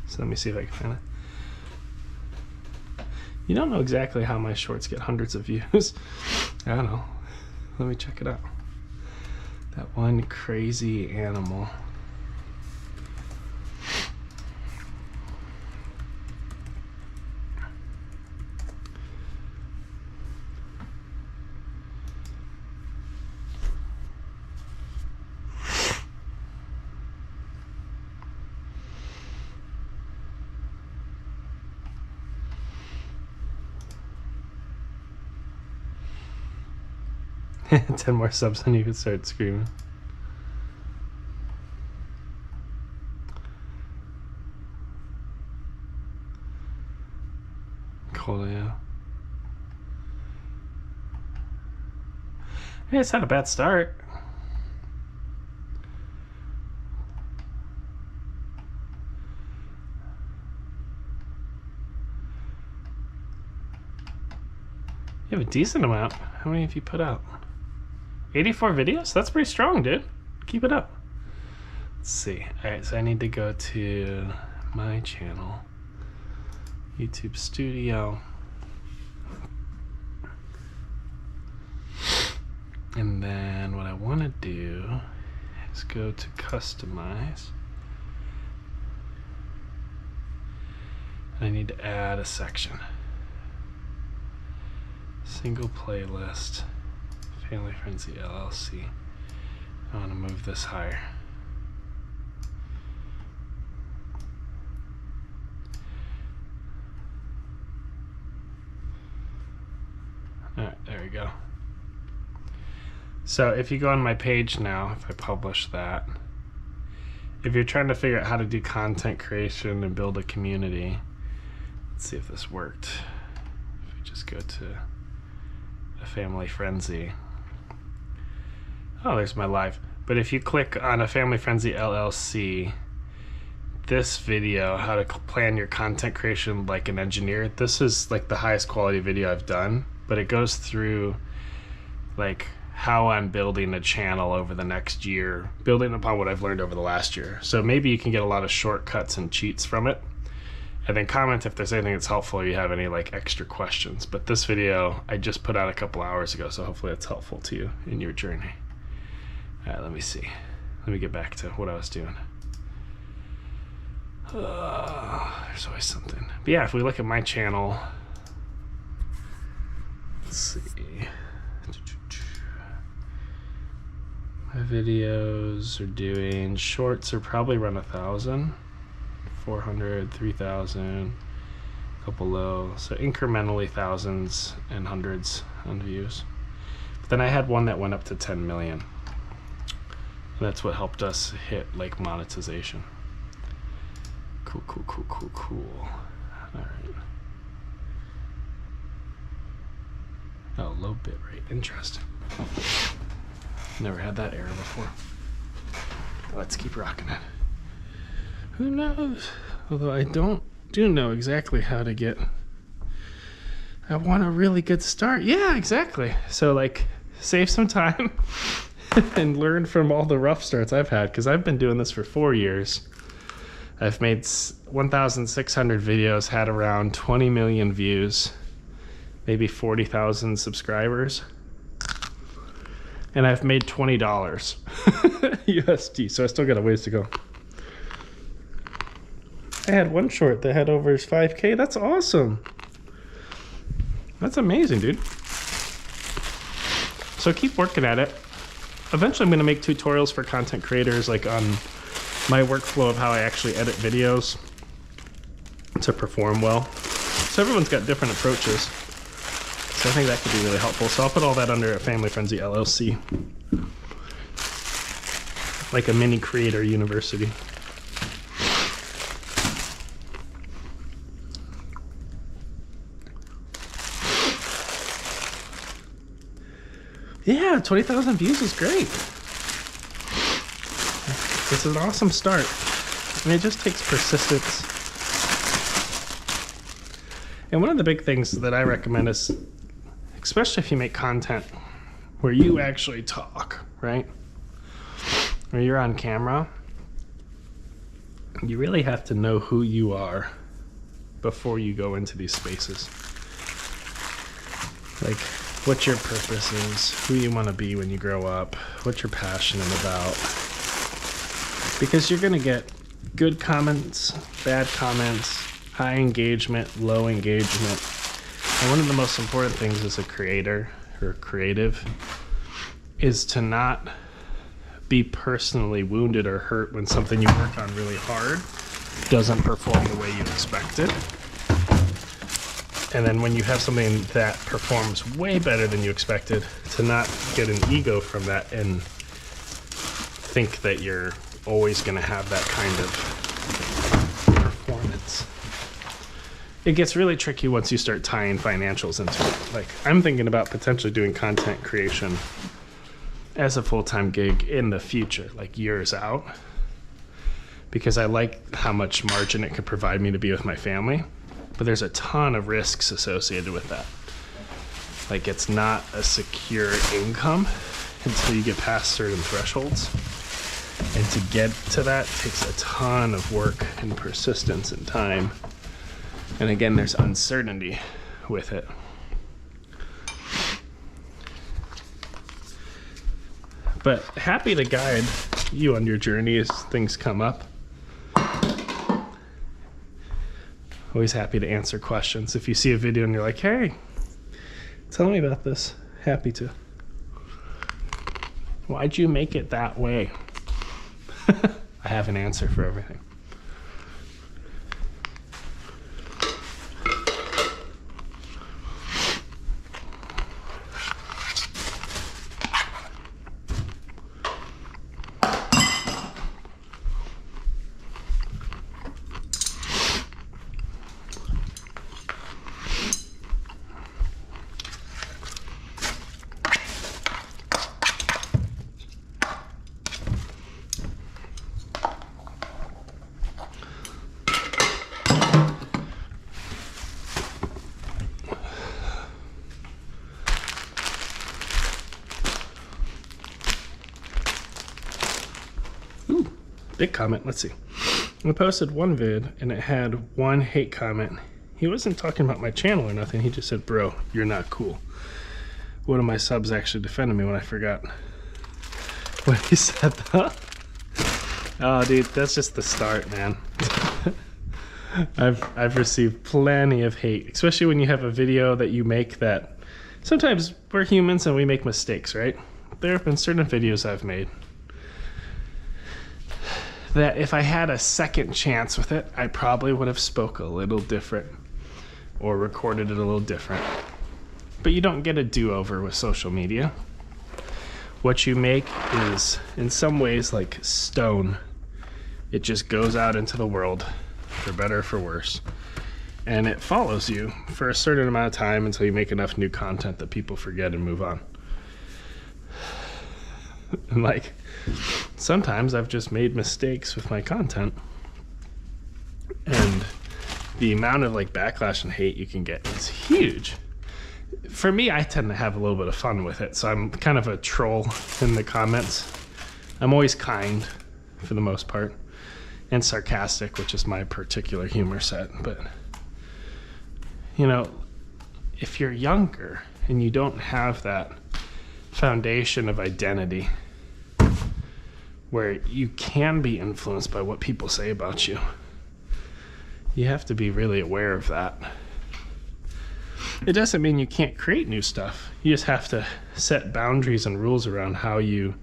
So let me see if I can find it. You don't know exactly how my shorts get hundreds of views. I don't know. Let me check it out. That one crazy animal. Ten more subs and you could start screaming. Cool, yeah. Hey, it's not a bad start. You have a decent amount. How many have you put out? 84 videos? That's pretty strong, dude. Keep it up. Let's see. Alright, so I need to go to my channel, YouTube Studio. And then what I want to do is go to Customize. I need to add a section. Single playlist, aFamilyFrenzy LLC. I want to move this higher. Alright, there we go. So if you go on my page now, if I publish that, if you're trying to figure out how to do content creation and build a community, let's see if this worked. If we just go to aFamilyFrenzy. Oh, there's my live. But if you click on aFamilyFrenzy LLC, this video, how to plan your content creation like an engineer, this is like the highest quality video I've done, but it goes through like how I'm building a channel over the next year, building upon what I've learned over the last year. So maybe you can get a lot of shortcuts and cheats from it. And then comment if there's anything that's helpful or you have any like extra questions. But this video I just put out a couple hours ago, so hopefully it's helpful to you in your journey. All right, let me see. Let me get back to what I was doing. There's always something. But yeah, if we look at my channel, let's see. My videos are doing, shorts are probably around 1,000, 400, 3,000, a couple low. So incrementally thousands and hundreds on views. But then I had one that went up to 10 million. And that's what helped us hit like monetization. Cool, cool, cool, cool, cool. All right. Oh, low bit rate. Interesting. Never had that error before. Let's keep rocking it. Who knows? Although I do know exactly how to get. I want a really good start. Yeah, exactly. So like, save some time and learn from all the rough starts I've had, because I've been doing this for 4 years. I've made 1,600 videos, had around 20 million views, maybe 40,000 subscribers. And I've made $20 USD, so I still got a ways to go. I had one short that had over 5K. That's awesome. That's amazing, dude. So keep working at it. Eventually I'm gonna make tutorials for content creators, like on my workflow of how I actually edit videos to perform well. So everyone's got different approaches. So I think that could be really helpful. So I'll put all that under aFamilyFrenzy LLC. Like a mini creator university. Yeah, 20,000 views is great. It's an awesome start. And it just takes persistence. And one of the big things that I recommend is, especially if you make content where you actually talk, right? Where you're on camera, you really have to know who you are before you go into these spaces. Like, what your purpose is, who you want to be when you grow up, what you're passionate about. Because you're going to get good comments, bad comments, high engagement, low engagement. And one of the most important things as a creator or creative is to not be personally wounded or hurt when something you work on really hard doesn't perform the way you expected. And then when you have something that performs way better than you expected, to not get an ego from that and think that you're always going to have that kind of performance. It gets really tricky once you start tying financials into it. Like, I'm thinking about potentially doing content creation as a full-time gig in the future, like years out, because I like how much margin it could provide me to be with my family. But there's a ton of risks associated with that. Like, it's not a secure income until you get past certain thresholds. And to get to that takes a ton of work and persistence and time. And again, there's uncertainty with it. But happy to guide you on your journey as things come up. Always happy to answer questions. If you see a video and you're like, hey, tell me about this. Happy to. Why'd you make it that way? I have an answer for everything. Big comment, let's see. I posted one vid and it had one hate comment. He wasn't talking about my channel or nothing. He just said, bro, you're not cool. One of my subs actually defended me when I forgot what he said though. Oh dude, that's just the start, man. I've received plenty of hate, especially when you have a video that you make that sometimes we're humans and we make mistakes, right? There have been certain videos I've made that if I had a second chance with it, I probably would have spoke a little different or recorded it a little different. But you don't get a do-over with social media. What you make is, in some ways, like stone. It just goes out into the world, for better or for worse. And it follows you for a certain amount of time until you make enough new content that people forget and move on. And like, sometimes I've just made mistakes with my content, and the amount of like backlash and hate you can get is huge. For me, I tend to have a little bit of fun with it, so I'm kind of a troll in the comments. I'm always kind for the most part, and sarcastic, which is my particular humor set. But you know, if you're younger and you don't have that foundation of identity where you can be influenced by what people say about you, you have to be really aware of that. It doesn't mean you can't create new stuff. You just have to set boundaries and rules around how you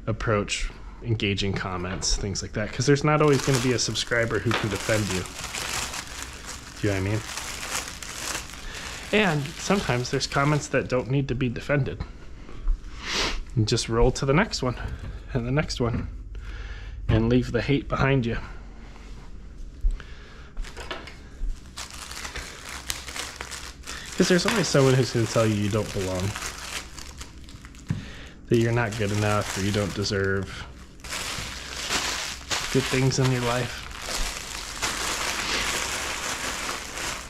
approach engaging comments, things like that, because there's not always going to be a subscriber who can defend you. Do you know what I mean? And sometimes there's comments that don't need to be defended. You just roll to the next one and the next one and leave the hate behind you. Because there's always someone who's going to tell you you don't belong, that you're not good enough, or you don't deserve good things in your life.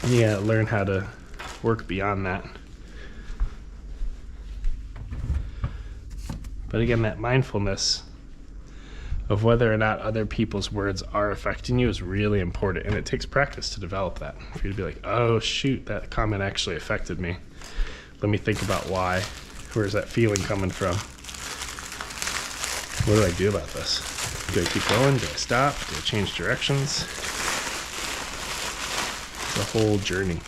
And you gotta learn how to work beyond that. But again, that mindfulness of whether or not other people's words are affecting you is really important, and it takes practice to develop that. For you to be like, oh shoot, that comment actually affected me. Let me think about why. Where's that feeling coming from? What do I do about this? Do I keep going? Do I stop? Do I change directions? It's a whole journey.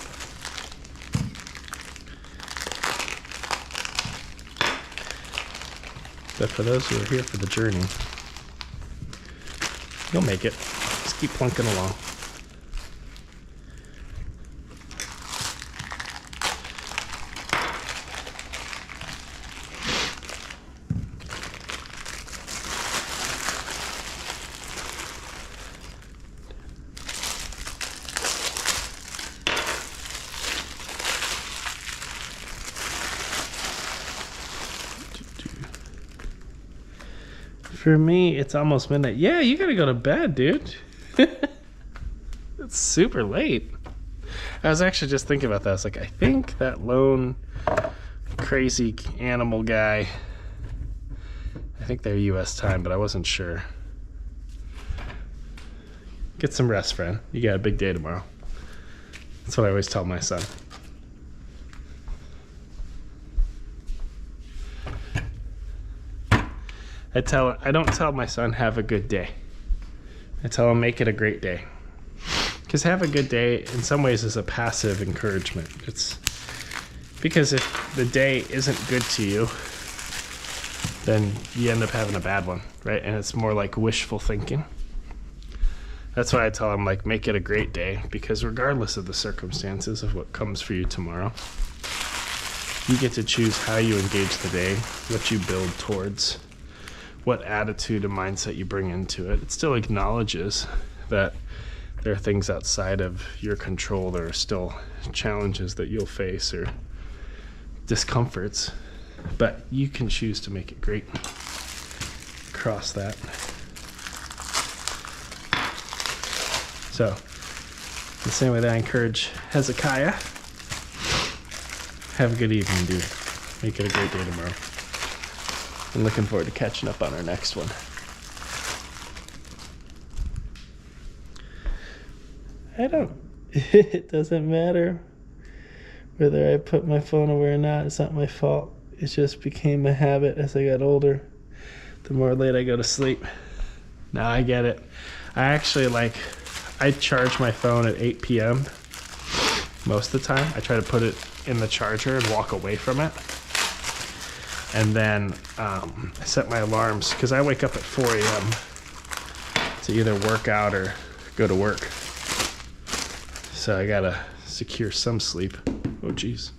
But for those who are here for the journey, you'll make it. Just keep plunking along. For me, it's almost midnight. Yeah, you gotta go to bed, dude. It's super late. I was actually just thinking about that. I was like, I think that loan crazy animal guy. I think they're US time, but I wasn't sure. Get some rest, friend. You got a big day tomorrow. That's what I always tell my son. I don't tell my son have a good day. I tell him make it a great day. Because have a good day in some ways is a passive encouragement. It's because if the day isn't good to you, then you end up having a bad one, right? And it's more like wishful thinking. That's why I tell him, like, make it a great day, because regardless of the circumstances of what comes for you tomorrow, you get to choose how you engage the day, what you build towards, what attitude and mindset you bring into it. It still acknowledges that there are things outside of your control. There are still challenges that you'll face or discomforts, but you can choose to make it great. Cross that. So, the same way that I encourage Hezekiah, have a good evening, dude. Make it a great day tomorrow. I'm looking forward to catching up on our next one. It doesn't matter whether I put my phone away or not. It's not my fault. It just became a habit as I got older. The more late I go to sleep. Now I get it. I charge my phone at 8 p.m. most of the time. I try to put it in the charger and walk away from it. And then I set my alarms because I wake up at 4 a.m. to either work out or go to work. So I gotta secure some sleep. Oh, geez.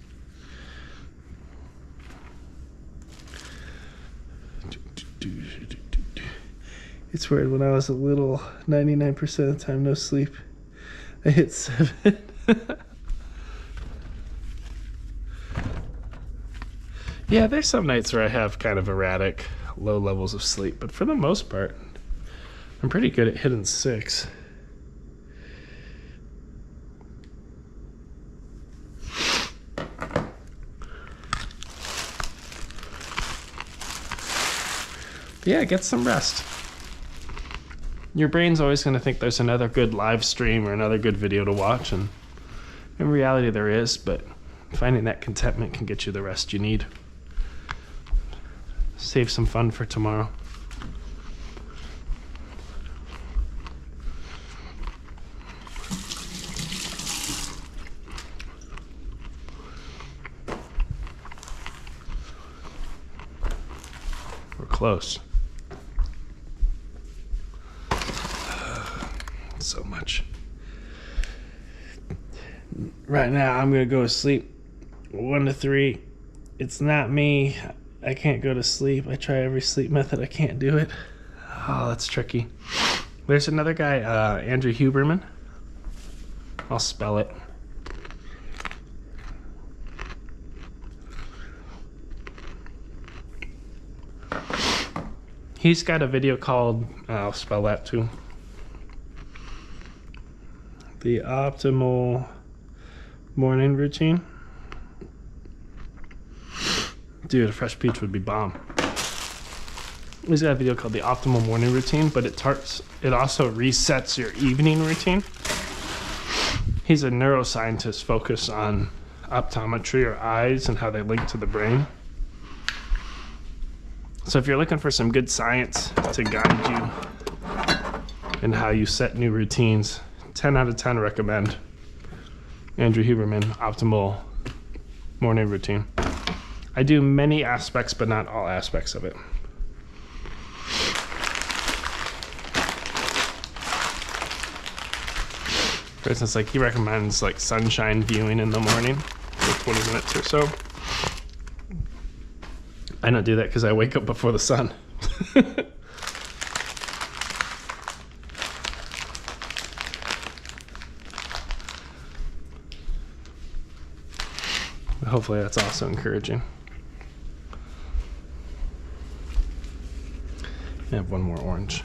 It's weird. When I was a little, 99% of the time, no sleep. I hit 7. Yeah, there's some nights where I have kind of erratic, low levels of sleep, but for the most part, I'm pretty good at hitting 6. Yeah, get some rest. Your brain's always going to think there's another good live stream or another good video to watch, and in reality there is, but finding that contentment can get you the rest you need. Save some fun for tomorrow. We're close. So much. Right now, I'm gonna go to sleep 1 to 3. It's not me. I can't go to sleep. I try every sleep method. I can't do it. Oh, that's tricky. There's another guy, Andrew Huberman. I'll spell it. He's got a video called, I'll spell that too. The Optimal Morning Routine. Dude, a fresh peach would be bomb. He's got a video called The Optimal Morning Routine, but it also resets your evening routine. He's a neuroscientist focused on optometry or eyes and how they link to the brain. So if you're looking for some good science to guide you in how you set new routines, 10 out of 10 recommend Andrew Huberman, Optimal Morning Routine. I do many aspects, but not all aspects of it. For instance, like he recommends like sunshine viewing in the morning for 20 minutes or so. I don't do that because I wake up before the sun. Hopefully that's also encouraging. I have one more orange.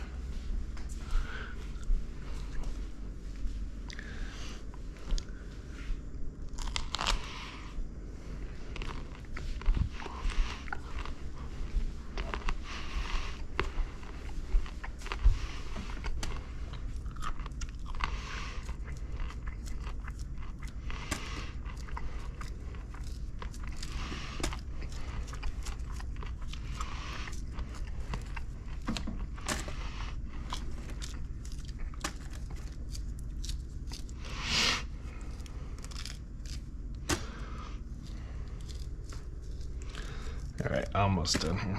almost done here.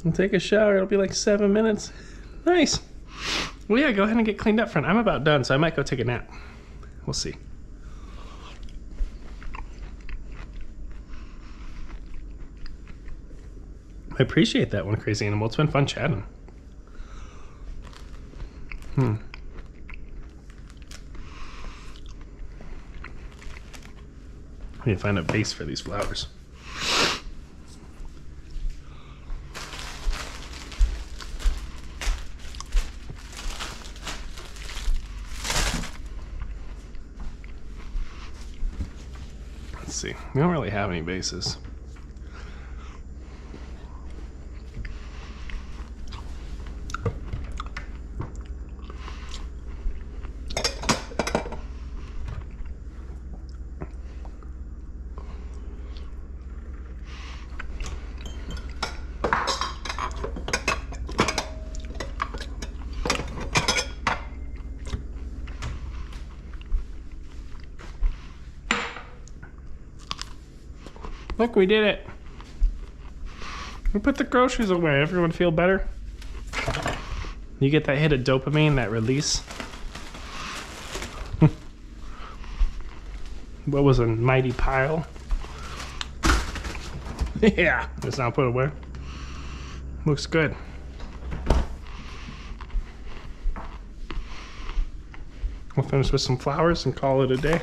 I'll take a shower. It'll be like 7 minutes. Nice. Well, yeah, go ahead and get cleaned up, friend. I'm about done, so I might go take a nap. We'll see. I appreciate that one, Crazy Animal. It's been fun chatting. I need to find a base for these flowers. Let's see. We don't really have any bases. Look, we did it. We put the groceries away. Everyone feel better? You get that hit of dopamine, that release? What was a mighty pile? Yeah, it's not put away. Looks good. We'll finish with some flowers and call it a day.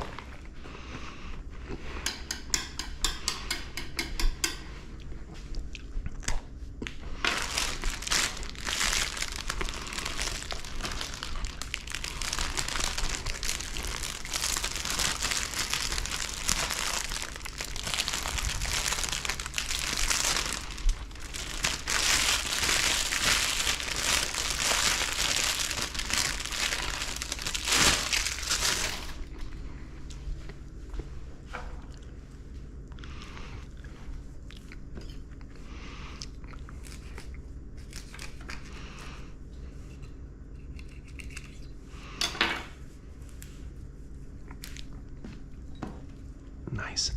Nice.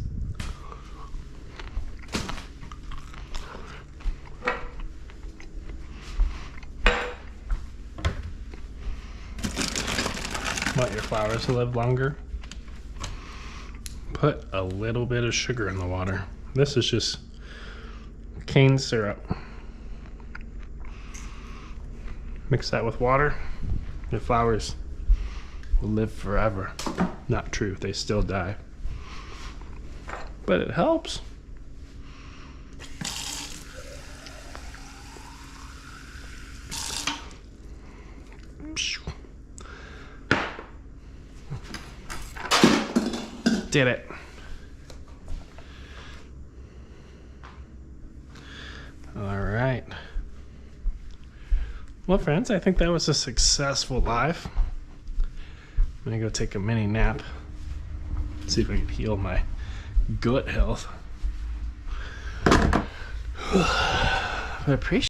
Want your flowers to live longer? Put a little bit of sugar in the water. This is just cane syrup. Mix that with water. Your flowers will live forever. Not true, they still die. But it helps. Did it. All right. Well, friends, I think that was a successful live. I'm gonna go take a mini nap. See if I can heal my gut health. I appreciate